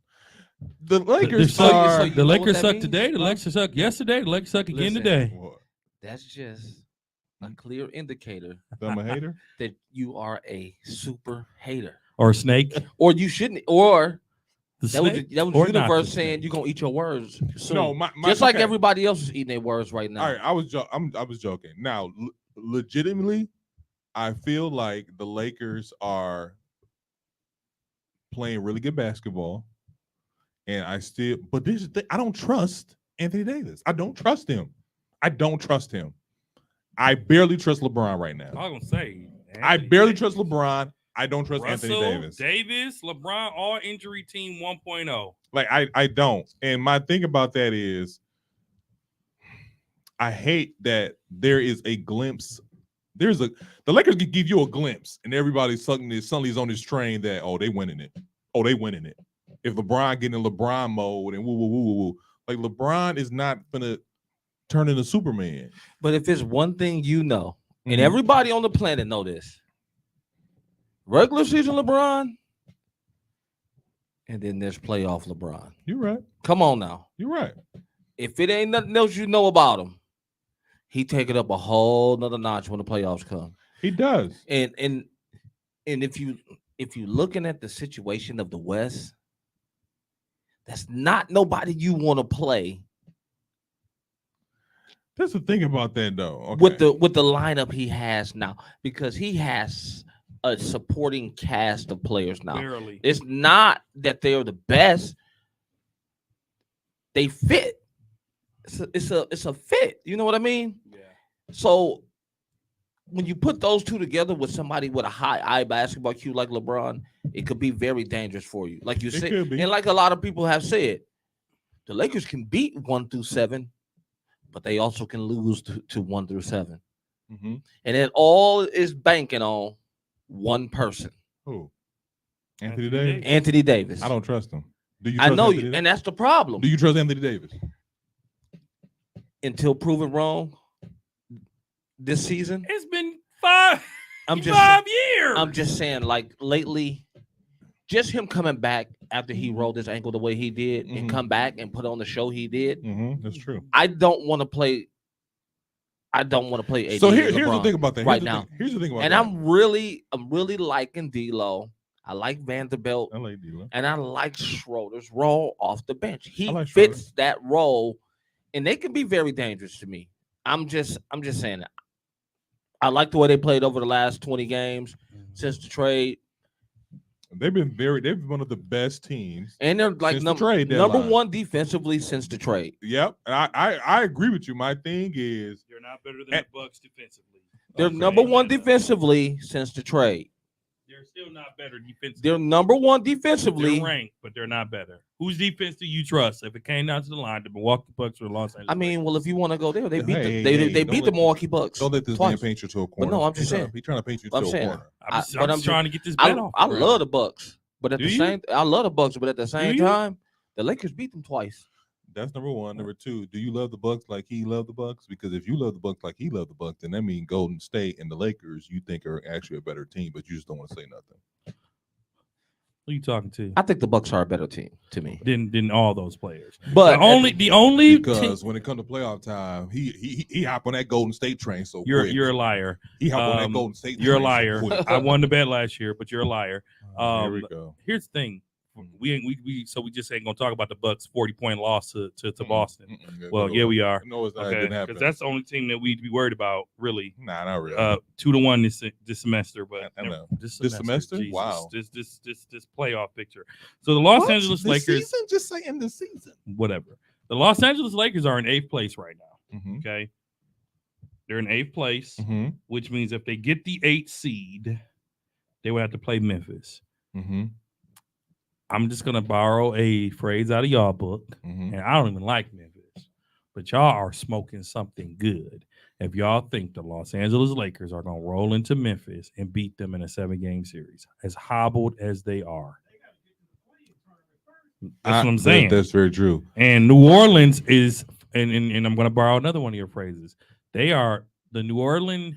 The Lakers so are. you The know what Lakers that suck means? today. The Huh? Lakers suck yesterday. The Lakers suck again Listen. today. What? That's just a clear indicator I'm a hater. that you are a super hater, Or a snake. or you shouldn't, or The that was snake. that was or not universe the saying snake. you're gonna eat your words soon. No, just like okay. everybody else is eating their words right now. All right, I was joking. Now, legitimately, I feel like the Lakers are playing really good basketball, and but this is the thing, I don't trust Anthony Davis. I don't trust him. I barely trust LeBron right now. I was gonna say. I Anthony barely Davis. trust LeBron. I don't trust Russell, Anthony Davis. Davis, LeBron, all injury team 1.0. Like I don't. And my thing about that is I hate that there is a glimpse. The Lakers could give you a glimpse and everybody's suddenly on this train that they winning it. Oh, they winning it. If LeBron getting in LeBron mode and woo. Like LeBron is not gonna turn into Superman. But if it's one thing you know, and Mhm. everybody on the planet know this, regular season LeBron, and then there's playoff LeBron. You're right. Come on now. You're right. If it ain't nothing else you know about him, he take it up a whole nother notch when the playoffs come. He does. And if you looking at the situation of the West, that's not nobody you want to play That's the thing about that though. Okay. with the lineup he has now, because he has a supporting cast of players now. Barely. It's not that they're the best; they fit. It's a fit. You know what I mean? Yeah. So when you put those two together with somebody with a high basketball IQ like LeBron, it could be very dangerous for you. Like you It said, could be. and like a lot of people have said, the Lakers can beat 1 through 7, but they also can lose to 1 through 7. Mhm. And it all is banking on one person, Who? Anthony Anthony Davis? Davis. Anthony Davis. I don't trust him. Do you I trust know Anthony you, Davis? and that's the problem. Do you trust Anthony Davis? Until proven wrong this season, It's been 5 I'm just years. I'm just saying, like lately, just him coming back after he rolled his ankle the way he did Mhm. and come back and put on the show he did. That's true. I don't want to play. I don't want to play AD So and here's the LeBron thing about that. right now. Here's the thing about And that. I'm really liking D'Lo. I like Vanderbilt, I like D'Lo. and I like Schroeder's role off the bench. He I like Schroeder. fits that role, and they can be very dangerous to me. I'm just saying that. I like the way they played over the last 20 games since the trade. They've been one of the best teams. And they're like Since the trade number deadline. one defensively since the trade. Yep. And I agree with you. My thing is They're not better than And- the Bucks defensively. They're Okay. number one defensively since the trade. They're still not better defensively. They're number one defensively. They're ranked, but they're not better. Whose defense do you trust? If it came down to the line, the Milwaukee Bucks or Los Angeles? I mean, well, if you want to go there, they beat Hey, they hey, beat don't the let Milwaukee Bucks. don't let this twice. man paint you to a corner. no, I'm just saying. He's trying to paint you I'm to a saying. corner. I'm just, but I'm I'm just trying to get this bet off. I the love the ground. Bucks, but at Do the you? same, I love the Bucks, but at the same you? time, the Lakers beat them twice. That's number one. Number two, do you love the Bucks like he loved the Bucks? Because if you love the Bucks like he loved the Bucks, then that means Golden State and the Lakers you think are actually a better team, but you just don't want to say nothing. Who are you talking to? I think the Bucks are a better team to me. Than all those players. But The only Because when it comes to playoff time, he hop on that Golden State train. So you're quick. you're a liar. He hop on that um, Golden State. You're a train so liar. quick. I won the bet last year, but you're a liar. Here we go. Here's the thing. We just ain't gonna talk about the Bucks 40-point loss to Boston. Well, yeah, we are. No, it's not. It Okay, didn't happen. because that's the only team that we'd be worried about, really. Nah, not really. 2-1 this semester, but I know. this This semester? Jesus, Wow. This playoff picture. So the Los What? Angeles The Lakers, season? Just saying the season. whatever. The Los Angeles Lakers are in 8th place right now. Mm-hmm. Okay, they're in 8th place, Mm-hmm. which means if they get the 8th seed, they would have to play Memphis. Mm-hmm. I'm just gonna borrow a phrase out of y'all book, Mm-hmm. and I don't even like Memphis, but y'all are smoking something good if y'all think the Los Angeles Lakers are gonna roll into Memphis and beat them in a 7-game series, as hobbled as they are. That's what I'm saying. That's very true. And New Orleans is, and I'm gonna borrow another one of your phrases. They are the New Orleans.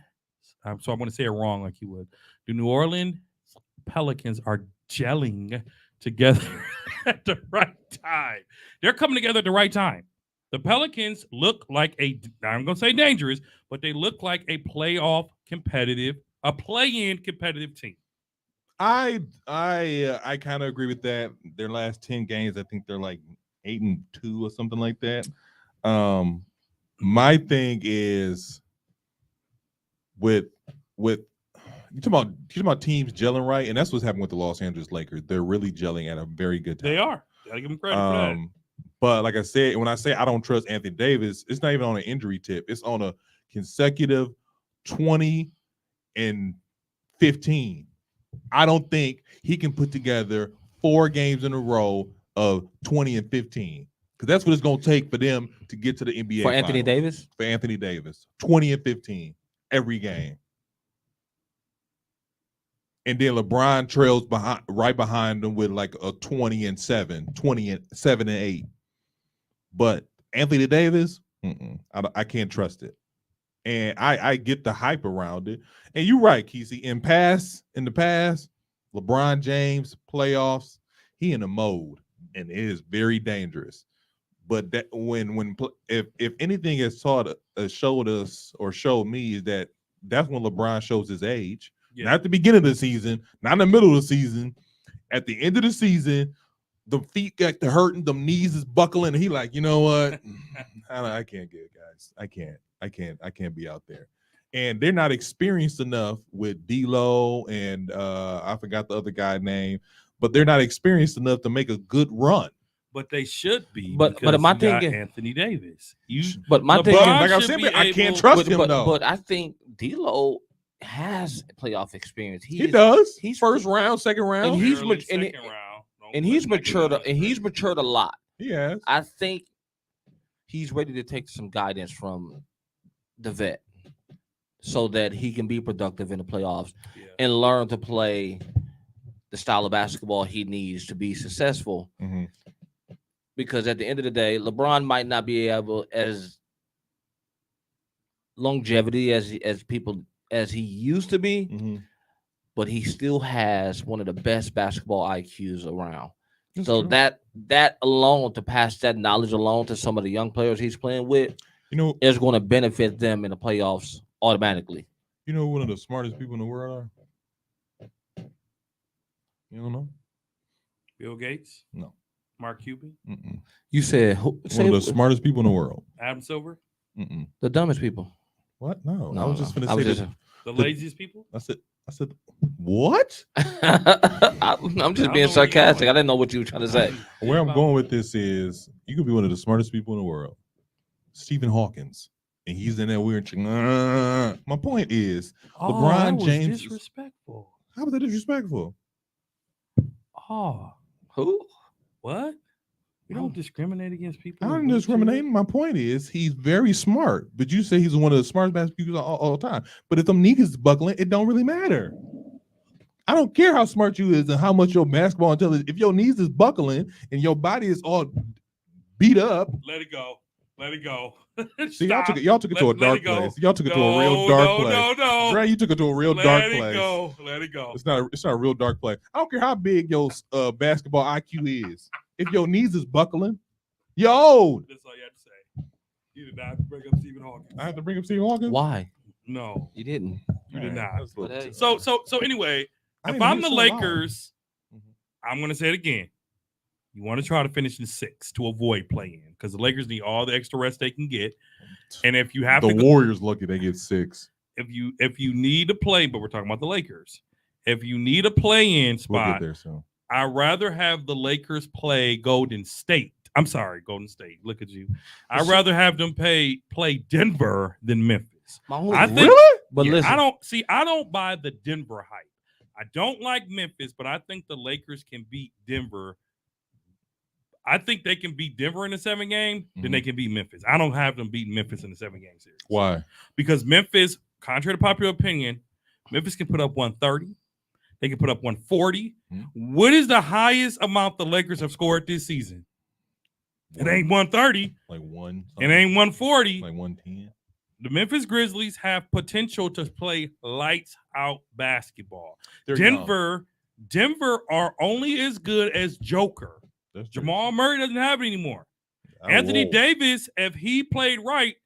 So I'm gonna say it wrong, like you would. The New Orleans Pelicans are gelling together at the right time. They're coming together at the right time. The Pelicans look like I'm going to say dangerous, but they look like a play-in competitive team. I kind of agree with that. Their last 10 games, I think they're like 8-2 or something like that. My thing is with you talking about teams gelling right, and that's what's happening with the Los Angeles Lakers. They're really gelling at a very good time. They are. Gotta give them credit for that. But like I said, when I say I don't trust Anthony Davis, it's not even on an injury tip. It's on a consecutive 20 and 15. I don't think he can put together 4 games in a row of 20 and 15. Because that's what it's going to take for them to get to the NBA for Anthony Finals. Davis, For Anthony Davis, 20 and 15 every game. And then LeBron trails right behind them with like a 20 and 7 and 8. But Anthony Davis, I can't trust it. And I get the hype around it. And you're right, Kesey. In the past, LeBron James playoffs, he in a mode, and it is very dangerous. But that if anything has showed us or showed me is that's when LeBron shows his age. Yeah. Not at the beginning of the season, not in the middle of the season. At the end of the season, the feet got to hurting, the knees is buckling, and he like, you know what? I can't get it, guys. I can't be out there. And they're not experienced enough with D'Lo and I forgot the other guy's name, but they're not experienced enough to make a good run. But they should be. But because my you got thing is- Anthony Davis. but my LeBron thing, But like I should said, be I can't able- trust him though. but I think D'Lo has playoff experience. He does. he's- First round, second round. and he's Barely mat- and second round. Don't and put he's him back in matured. the And he's first. matured a lot. He has. I think he's ready to take some guidance from the vet, so that he can be productive in the playoffs Yeah. and learn to play the style of basketball he needs to be successful. Mhm. Because at the end of the day, LeBron might not be able as longevity as he used to be, Mhm. but he still has one of the best basketball IQs around. That's So true. that alone, to pass that knowledge along to some of the young players he's playing with, you know is going to benefit them in the playoffs automatically. who one of the smartest people in the world are? You don't know? Bill Gates, No. Mark Cuban, Mm-mm. You said One of the smartest people in the world. Adam Silver, Mm-mm. the dumbest people. What? No, I No, was just no. gonna I say was that. just- the The- laziest people. I said I said, what? I'm just being sarcastic. I didn't know what you were trying to say. Where I'm going with this is you could be one of the smartest people in the world, Stephen Hawkins, and he's in that weird. My point is, LeBron that was James- disrespectful. how was that disrespectful? Oh, Who? what? You don't discriminate against people. I who don't look discriminate. good? My point is, he's very smart, but you say he's one of the smartest basketball people all the time. But if them niggas buckling, it don't really matter. I don't care how smart you is and how much your basketball intelligence. If your knees is buckling and your body is all beat up, Let it go. Let it go. see, y'all took it to a Let dark it go. place. Y'all took it to a real dark place. No. Dre, you took it to a real Let dark it place. go. Let it go. It's not a real dark play. I don't care how big your basketball IQ is. If your knees is buckling, you're old. That's all you have to say. You did not bring up Stephen Hawkins. I have to bring up Stephen Hawkins. Why? No, You didn't. you did All right, not. that's a little But hey. too- So anyway, I if didn't I'm hear the so loud. Lakers, Mhm. I'm gonna say it again. You want to try to finish in 6 to avoid play-in because the Lakers need all the extra rest they can get. And if you have the to go, Warriors lucky they get 6. if you need to play, but we're talking about the Lakers. If you need a play-in We'll spot, get there soon. I'd rather have the Lakers play Golden State. I'm sorry, Golden State. Look at you. I'd rather have them play Denver than Memphis. My only, I think- Really? but Yeah, listen, I don't buy the Denver hype. I don't like Memphis, but I think the Lakers can beat Denver. I think they can beat Denver in the 7 game, then they can beat Memphis. I don't have them beating Memphis in the 7 game series. Why? Because Memphis, contrary to popular opinion, Memphis can put up 130. They can put up 140. Mhm. What is the highest amount the Lakers have scored this season? It ain't 130. like one. It ain't 140. like 110. The Memphis Grizzlies have potential to play lights out basketball. They're young. Denver are only as good as Joker. That's true. Jamal Murray doesn't have it anymore. Oh, Anthony whoa. Davis, if he played right,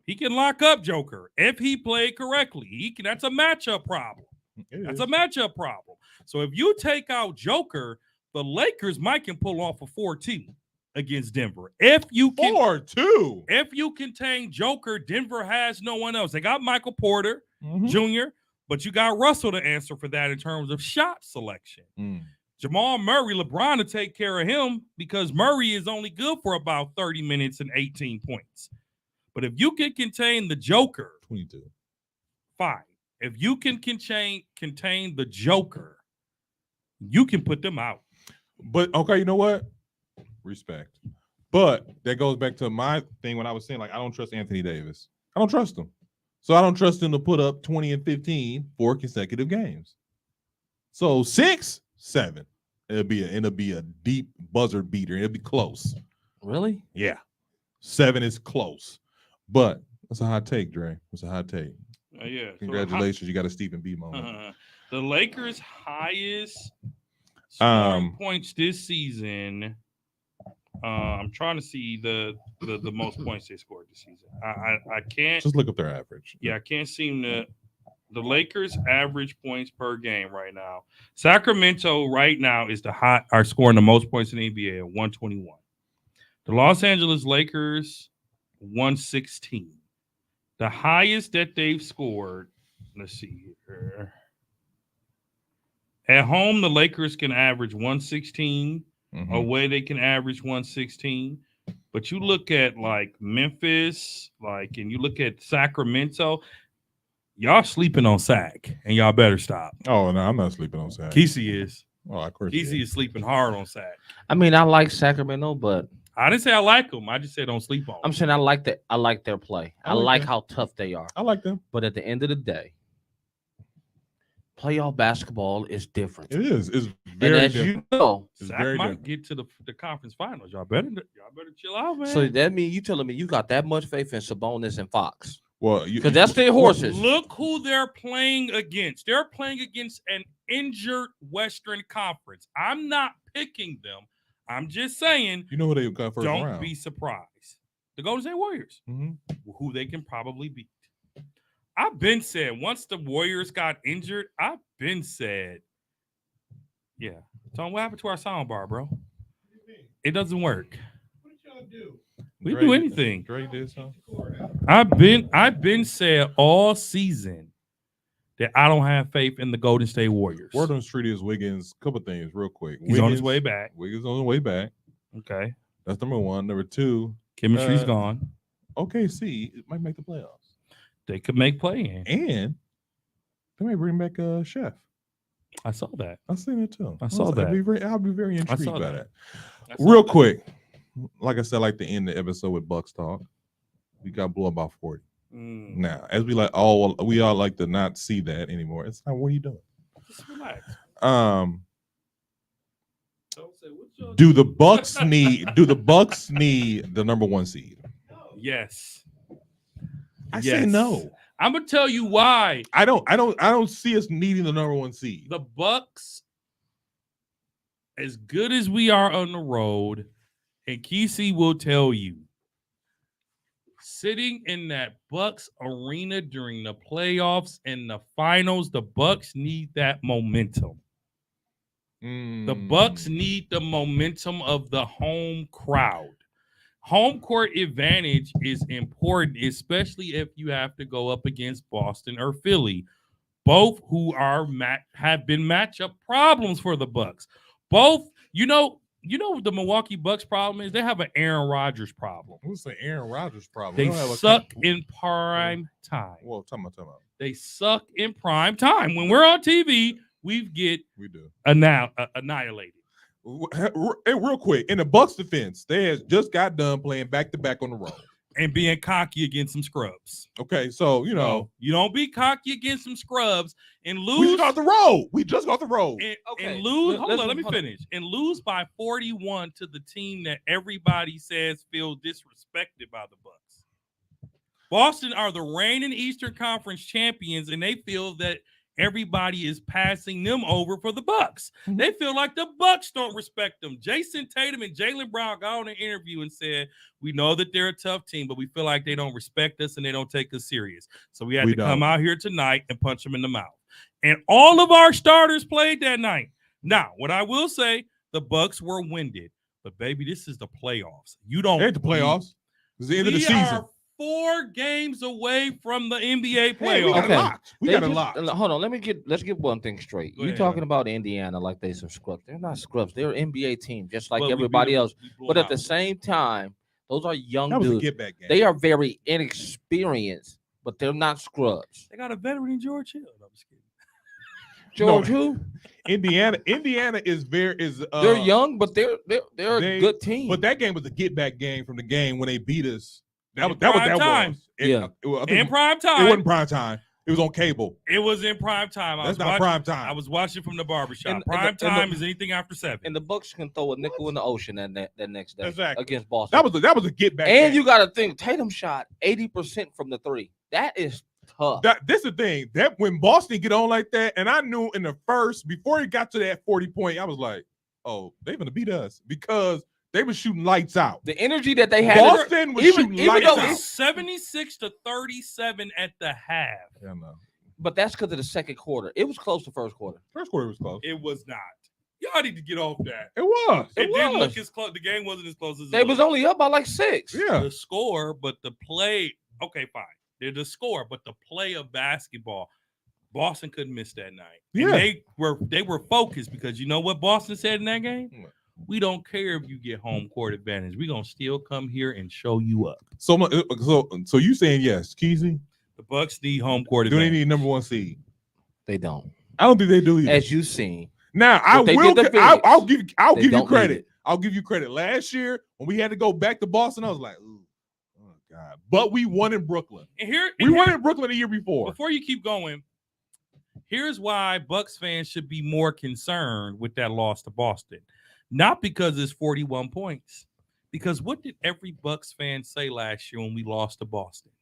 he can lock up Joker. If he played correctly, he can. That's a matchup problem. It That's is. a matchup problem. So if you take out Joker, the Lakers might can pull off a 4-2 against Denver. If you can 4-2. if you contain Joker, Denver has no one else. They got Michael Porter Mhm. Jr., but you got Russell to answer for that in terms of shot selection. Mm. Jamal Murray, LeBron to take care of him because Murray is only good for about 30 minutes and 18 points. But if you can contain the Joker, 22. fine. If you can contain the Joker, you can put them out. But okay, you know what? Respect. But that goes back to my thing when I was saying, like, I don't trust Anthony Davis. I don't trust him. So I don't trust him to put up 20 and 15 4 consecutive games. So 6, 7. It'll be a deep buzzer beater. It'll be close. really? Yeah. 7 is close. But that's a hot take, Dre. It's a hot take. Yeah. Congratulations. You got a Stephen B moment. The Lakers' highest scoring Um, points this season. I'm trying to see the most points they scored this season. I can't. Just look up their average. Yeah, I can't seem to. The Lakers' average points per game right now. Sacramento right now are scoring the most points in the NBA at 121. The Los Angeles Lakers 116. The highest that they've scored. Let's see here. At home, the Lakers can average 116. Mhm. Away, they can average 116. But you look at like Memphis, and you look at Sacramento, y'all sleeping on Sac, and y'all better stop. Oh, no, I'm not sleeping on Saturday. Kesey is. Oh, of course. Kesey is sleeping hard on Sac. I mean, I like Sacramento, but I didn't say I like them. I just said don't sleep on 'em. I'm saying I like their play. I I like like that. how tough they are. I like them. But at the end of the day, playoff basketball is different. It is. It's And very as different. you know, It's Sac very might different. get to the conference finals. Y'all better chill out, man. so that means you telling me you got that much faith in Sabonis and Fox. Well, Because that's their horses. Look who they're playing against. They're playing against an injured Western Conference. I'm not picking them. I'm just saying, You know who they got 1st don't round. be surprised. The Golden State Warriors, Mhm. who they can probably beat. I've been said once the Warriors got injured, I've been said, yeah. Tom, what happened to our sound bar, bro? It doesn't work. What did y'all do? We Dre do did- anything. Dre did something. I've been said all season that I don't have faith in the Golden State Warriors. Word on the street is Wiggins. Couple things, real quick. He's on his way back. Wiggins on his way back. Okay. That's number one. Number two, Chemistry's gone. OKC might make the playoffs, They could make play in. and they may bring back Chef. I saw that. I've seen it too. I saw that. I'll be very intrigued saw by that. that. Real quick, like I said, I like to end the episode with Bucks talk. We got blown by 40. Now, as we all like to not see that anymore. It's not. What are you doing? Just relax. Um, Don't say what y'all do the Bucks need? Do the Bucks need the number one seed? Yes. I say no. I'm gonna tell you why. I don't see us needing the number one seed. The Bucks, as good as we are on the road, and Kesey will tell you, sitting in that Bucks arena during the playoffs and the finals, the Bucks need that momentum. The Bucks need the momentum of the home crowd. Home court advantage is important, especially if you have to go up against Boston or Philly, both who are have been matchup problems for the Bucks. Both, you know what the Milwaukee Bucks problem is? They have an Aaron Rodgers problem. What's the Aaron Rodgers problem? They don't have a- suck in prime time. Well, time out. They suck in prime time. When we're on TV, we get We do. annihilated. And real quick, in the Bucks' defense, they has just got done playing back to back on the road. And being cocky against some scrubs. Okay, so you know You don't be cocky against some scrubs and lose. we just got the road. We just got the road. And lose. Hold on, let me finish. And lose by 41 to the team that everybody says feels disrespected by the Bucks. Boston are the reigning Eastern Conference champions, and they feel that everybody is passing them over for the Bucks. Mhm. They feel like the Bucks don't respect them. Jason Tatum and Jaylen Brown got on an interview and said, "We know that they're a tough team, but we feel like they don't respect us and they don't take us serious. So we had to come out here tonight and punch them in the mouth." And all of our starters played that night. Now, what I will say, the Bucks were winded, but baby, this is the playoffs. You don't. They at the playoffs. It's the end of the We season. are 4 games away from the NBA Hey, we playoffs. got Okay. it locked. We They got it just- locked. Hold on, let's get one thing straight. Go You ahead. talking about Indiana like they some scrubs? They're not scrubs. They're an NBA team, just like But we everybody beat 'em. else. We blew But 'em at the out. same time, those are young That was a dudes. get back game. They are very inexperienced, but they're not scrubs. They got a veteran in George Hill. No, I'm just kidding. George, who? Indiana is They're young, but they're a they- good team. But that game was a get back game from the game when they beat us. That In was that prime time. was. And, Yeah. I think In prime it time. wasn't prime time. It was on cable. It was in prime time. That's not prime time. I was watching from the barbershop. And Prime the- time is anything after 7. and the Bucks can throw a nickel in the ocean that next day Exactly. against Boston. that was a get back. and game. you got to think Tatum shot 80% from the 3. That is tough. This is the thing that when Boston get on like that, and I knew in the first before it got to that 40 point, I was like, "Oh, they're gonna beat us," because they were shooting lights out. The energy that they had. Boston was even shooting lights though out. It was 76 to 37 at the half. Yeah, no. But that's because of the second quarter. It was close to first quarter. First quarter was close. It was not. Y'all need to get off that. It was. It It didn't look was. as close. The game wasn't as close as They it was looked. only up by like 6. Yeah. The score, but the play. Okay, fine. They're the score, but the play of basketball. Boston couldn't miss that night. And Yeah. they were focused because you know what Boston said in that game? What? We don't care if you get home court advantage. We're gonna still come here and show you up. So you saying yes, Keezy? The Bucks need home court Do they advantage. need number one seed? They don't. I don't think they do either. As you've seen. Now I What they will. did to I'll Phoenix, give they you don't need credit. it. I'll give you credit. Last year when we had to go back to Boston, I was like, "Ooh, oh God!" But we won in Brooklyn. And here, We won in Brooklyn the year before. before you keep going, here's why Bucks fans should be more concerned with that loss to Boston. Not because it's 41 points. Because what did every Bucks fan say last year when we lost to Boston?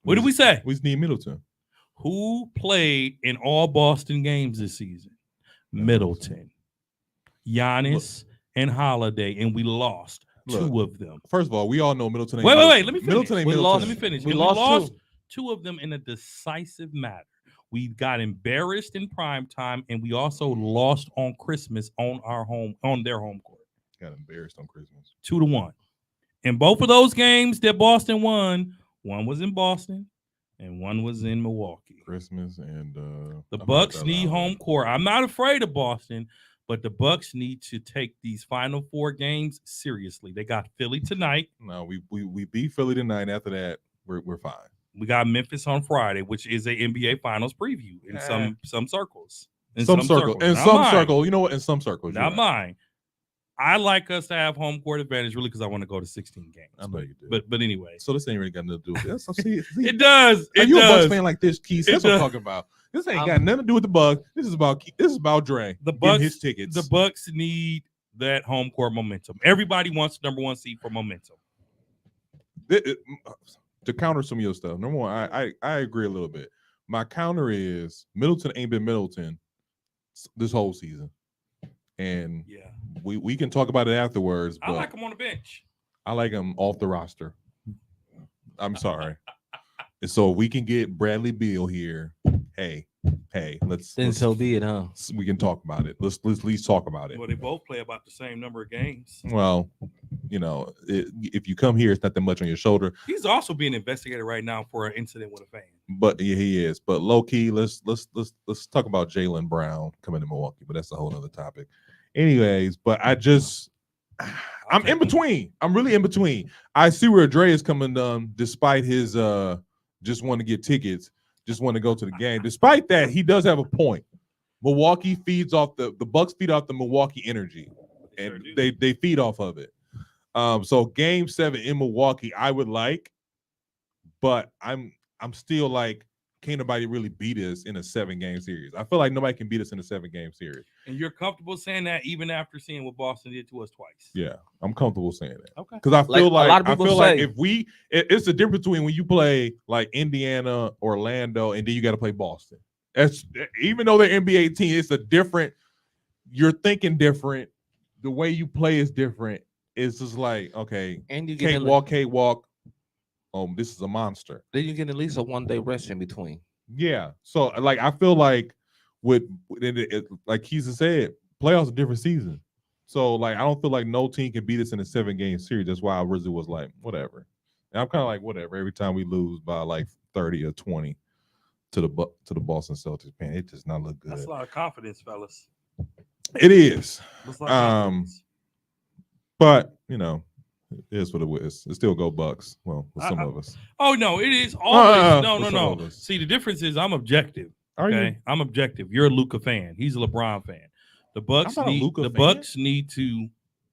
What did we say? We just need Middleton. Who played in all Boston games this season? Middleton, Giannis, and Holiday, and we lost two of them. First of all, we all know Middleton. Ain't Wait, Middleton. let me finish. Middleton ain't We Middleton. Let me finish. We And lost two of them in a decisive matter. We got embarrassed in prime time, and we also lost on Christmas on their home court. Got embarrassed on Christmas. 2-1. In both of those games that Boston won, one was in Boston, and one was in Milwaukee. Christmas and The I forgot Bucks the need other one. home court. I'm not afraid of Boston, but the Bucks need to take these final 4 games seriously. They got Philly tonight. No, we beat Philly tonight. After that, we're fine. We got Memphis on Friday, which is a NBA Finals preview in some circles. In some circle. In Not some mine. circle. You know what? In some circles. Not you're right. mine. I like us to have home court advantage really because I want to go to 16 games. I know you do. But anyway, So this ain't really got nothing to do with this. So see, it does. Are It you a Bucks does. fan like this, Keith? It That's what I'm does. talking about. This ain't got nothing to do with the Bucks. This is about Dre. The getting Bucks, his tickets. the Bucks need that home court momentum. Everybody wants the number 1 seed for momentum. To counter some of your stuff. Number one, I agree a little bit. My counter is Middleton ain't been Middleton this whole season, and Yeah, we can talk about it afterwards. But I like him on the bench. I like him off the roster. I'm sorry. And so we can get Bradley Beal here. Hey, let's Then so be it, huh? we can talk about it. Let's at least talk about it. Well, they both play about the same number of games. Well, you know, if you come here, it's not that much on your shoulder. He's also being investigated right now for an incident with a fan. But yeah, he is. But low key, let's talk about Jaylen Brown coming to Milwaukee. But that's a whole other topic. Anyways, but I'm in between. I'm really in between. I see where Dre is coming despite his just want to get tickets, just want to go to the game. Despite that, he does have a point. Milwaukee feeds off the Bucks feed off the Milwaukee energy, and they feed off of it. So game 7 in Milwaukee, I would like, but I'm still like, can't nobody really beat us in a 7-game series. I feel like nobody can beat us in a 7-game series. And you're comfortable saying that even after seeing what Boston did to us twice. Yeah, I'm comfortable saying that. Okay. Because I feel Like, a lot of I people feel like say- if it's the difference between when you play like Indiana, Orlando, and then you got to play Boston. That's even though they're NBA team, it's a different. You're thinking different. The way you play is different. It's just like, okay, And you get can't walk. This is a monster. then you get at least a 1-day rest in between. Yeah. So like I feel like with like Keith said, playoffs a different season. So like I don't feel like no team can beat us in a 7-game series. That's why I originally was like, whatever. And I'm kind of like, whatever. Every time we lose by like 30 or 20 to the Boston Celtics, man, it does not look good. That's a lot of confidence, fellas. It is. That's a lot of confidence. But you know, it is what it is. It still go Bucks. Well, with some of us. Oh no, it is always no. with some of us. See, the difference is I'm objective. Are Okay, you? I'm objective. You're a Luka fan. He's a LeBron fan. The Bucks not a need Luka the fan. Bucks need to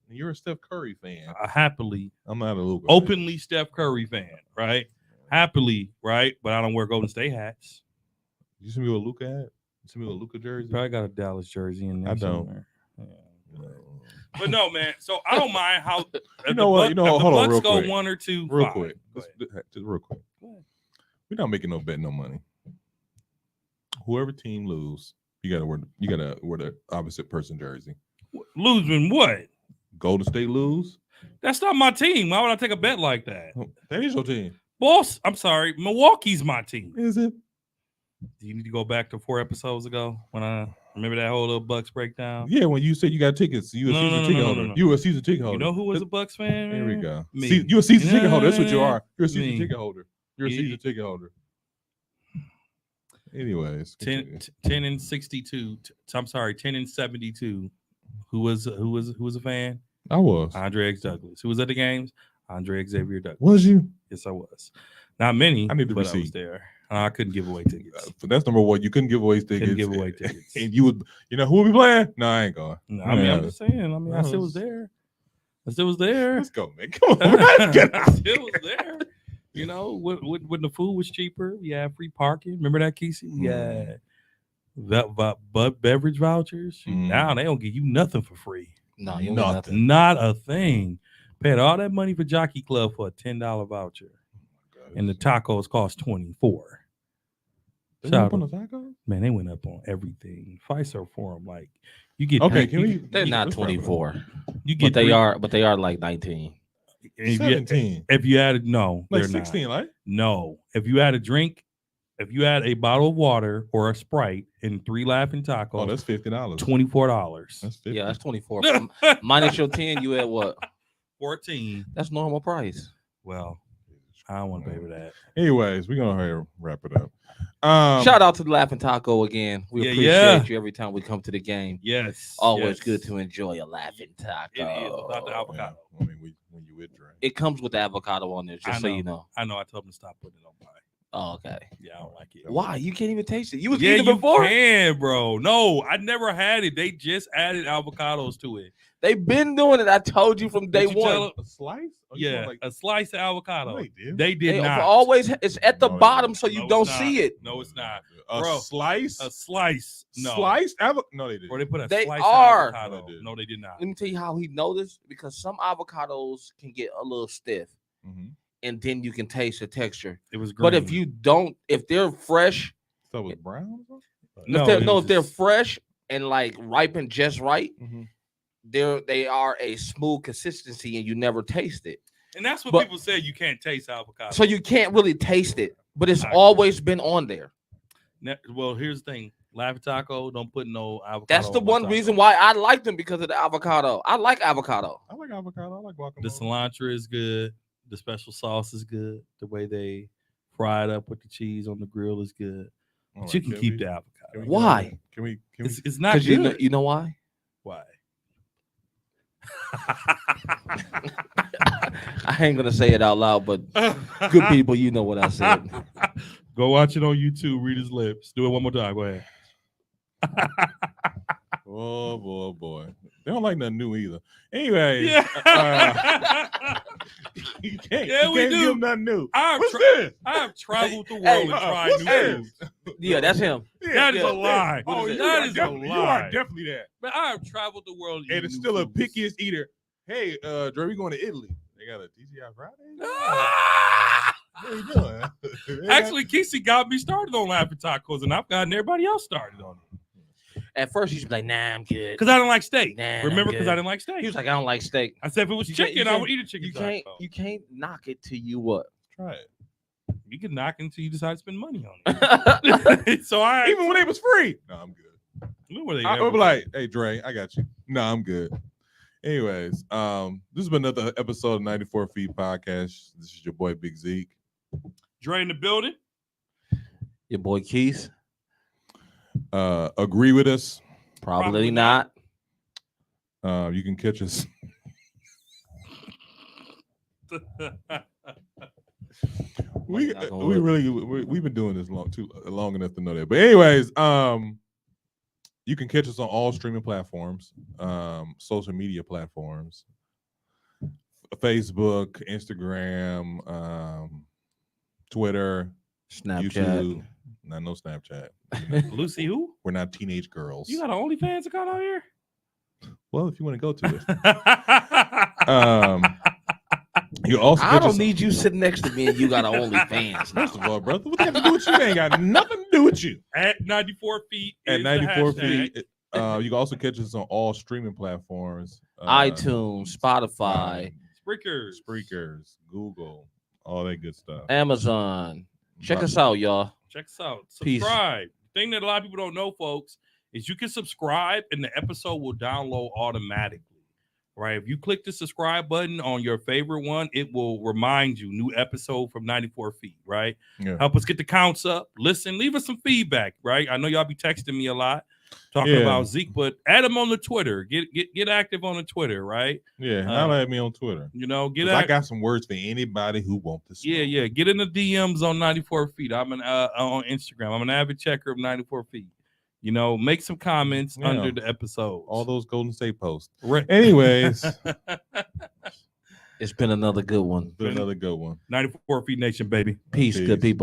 You're a Steph Curry fan. happily, I'm not a Luka fan. openly Steph Curry fan, right? Happily, right? But I don't wear Golden State hats. You see me with Luka hat? You see me with Luka jersey? Probably got a Dallas jersey in there. I don't. somewhere. Yeah. No. But no, man. So I don't mind how You know what? You know, if the hold on Bucks real go quick. 1 or 2. Real fine. quick. Go ahead. Just real quick. Go ahead. We're not making no bet, no money. Whoever team lose, you gotta wear the opposite person jersey. Losing what? Golden State lose. That's not my team. Why would I take a bet like that? That is your team. Boss, I'm sorry. Milwaukee's my team. Is it? Do you need to go back to 4 episodes ago when I remember that whole little Bucks breakdown? Yeah, when you said you got tickets, you a No, season no, no, ticket no, holder. no, no. You a season ticket You holder. know who was a Bucks fan? There we man? go. Me. You a season You ticket know holder. That's what you what I are. You're a season mean? ticket holder. You're a You- season ticket holder. Anyways, 10 and 62. I'm sorry, 10 and 72. Who was a fan? I was. Andre X. Douglas. Who was at the games? Andre Xavier Douglas. Was you? Yes, I was. Not many. I need the but I was receipt. there. I couldn't give away tickets. That's number one. You couldn't give away tickets. Couldn't give away tickets. And you would, who would be playing? No, I ain't going. No, I mean, Yeah. I'm just saying. I mean, I still was there. I still was there. Let's go, man. Come on. Let's get I out. still was there. You know, when the food was cheaper, we had free parking. Remember that, Kesey? We had beverage vouchers. Shoot, Mm. Now they don't give you nothing for free. No, you don't get nothing. Not a thing. Paid all that money for Jockey Club for a $10 voucher, and the tacos cost $24. They Shout went out- up on the taco? Man, they went up on everything. Fiserv Forum, like you get. Okay, paid- can we? They're not let's wrap it up. 24, You get. but they are like 19. If you, 17. if you added no, Like they're not. 16, right? No, if you had a drink, if you had a bottle of water or a Sprite and 3 Laughing Tacos, Oh, that's $50. $24. That's 50. Yeah, that's 24. Minus your 10, you at what? 14. That's normal price. Well, I don't want to pay for that. Anyways, we're gonna hurry and wrap it up. Shout out to the Laughing Taco again. We Yeah, appreciate yeah. you every time we come to the game. Yes. Always yes. good to enjoy a Laughing Taco. It is without the Yeah, avocado. I mean, when you with drink. It comes with the avocado on there, just so you know. I know. I told him to stop putting it on pie. Oh, okay. Yeah, I don't like it. Why? You can't even taste it. You was Yeah, eating you it before. can, bro. No, I never had it. They just added avocados to it. They've been doing it. I told you from day Did you one. tell A slice? Or you Yeah, want, a slice of avocado. No, they did. They did They not. always it's at the No, it bottom, didn't. so you No, don't it's see not. it. No, it's not. A Bro, slice? A slice. No. Sliced avocado? No, they did. Or they put a They slice are. of avocado. No, they did. No, they did not. Let me tell you how he noticed, because some avocados can get a little stiff, and then you can taste the texture. It was green. But if you don't, if they're fresh, So it was brown? or something? if they're fresh and like ripened just right, Mhm. they are a smooth consistency, and you never taste it. and that's what but- people say, you can't taste avocado. So you can't really taste it, but it's I agree. always been on there. Well, here's the thing. Laughing Taco, don't put no avocado. That's the on my one taco. reason why I like them, because of the avocado. I like avocado. I like avocado. I like guacamole. The cilantro is good. The special sauce is good. The way they fry it up with the cheese on the grill is good. All But you right, can we- keep the can avocado. we- Why? Can we? Can we? It's not Because good. you know why? Why? I ain't gonna say it out loud, but good people, you know what I said. Go watch it on YouTube. Read his lips. Do it one more time. Go ahead. Oh boy, oh boy. They don't like nothing new either. Anyway, Yeah. you can't. Yeah, you we can't do. give them nothing new. I've What's tri- this? I have traveled the world Hey, and tried what's new this? foods. Yeah, that's him. That is yeah. a lie. Oh, you that are is a definitely, you lie. are definitely that. But I have traveled the world And it's still a pickiest eater. Hey, Dre, we going to Italy. They got a TGI Friday. What are you doing? They got- Actually, Casey got me started on Laughing Tacos, and I've gotten everybody else started on it. At first, he's like, "Nah, I'm good." Because I didn't like steak. Nah, I'm Remember, because good. I didn't like steak. He was like, "I don't like steak." I said if it was You can't- chicken, you I can't- would eat a chicken taco. You can't knock it till you what? try it. You can knock it until you decide to spend money on That's it. So I Even when they was free. No, I'm good. when were they I ever- would be like, hey Dre, I got you. No, I'm good. Anyways, this has been another episode of 94 Feet Podcast. This is your boy Big Zeke. Dre in the building. Your boy Keith. Agree with us. Probably Probably not. You can catch us. We've been doing this long enough to know that. But anyways, you can catch us on all streaming platforms, social media platforms, Facebook, Instagram, Twitter, Snapchat. YouTube. Not no Snapchat. Lucy, who? We're not teenage girls. You got an OnlyFans account out here? Well, if you want to go to it. You also I catch don't us- need you sitting next to me and you got an OnlyFans. First of all, brother, what that got to do with you? They ain't got nothing to do with you. At 94 feet. At is the 94 hashtag. feet. You can also catch us on all streaming platforms. iTunes, Spotify, Spreakers. Google, all that good stuff. Amazon. Check us out, y'all. Check us out. Peace. Subscribe. The thing that a lot of people don't know, folks, is you can subscribe and the episode will download automatically. Right? If you click the subscribe button on your favorite one, it will remind you new episode from 94 feet. Right? Yeah. Help us get the counts up. Listen, leave us some feedback. Right? I know y'all be texting me a lot talking Yeah. about Zeke, but add him on the Twitter. Get active on the Twitter. Right? Yeah, holla at me on Twitter. You know, get 'Cause I active. got some words for anybody who wants to. Yeah, yeah. Get in the DMs on 94 feet. I'm on Instagram. I'm an avid checker of 94 feet. You know, make some comments Yeah. under the episode. All those Golden State posts. Right. Anyways, It's been another good one. do another good one. 94 feet nation, baby. Peace, Peace. good people.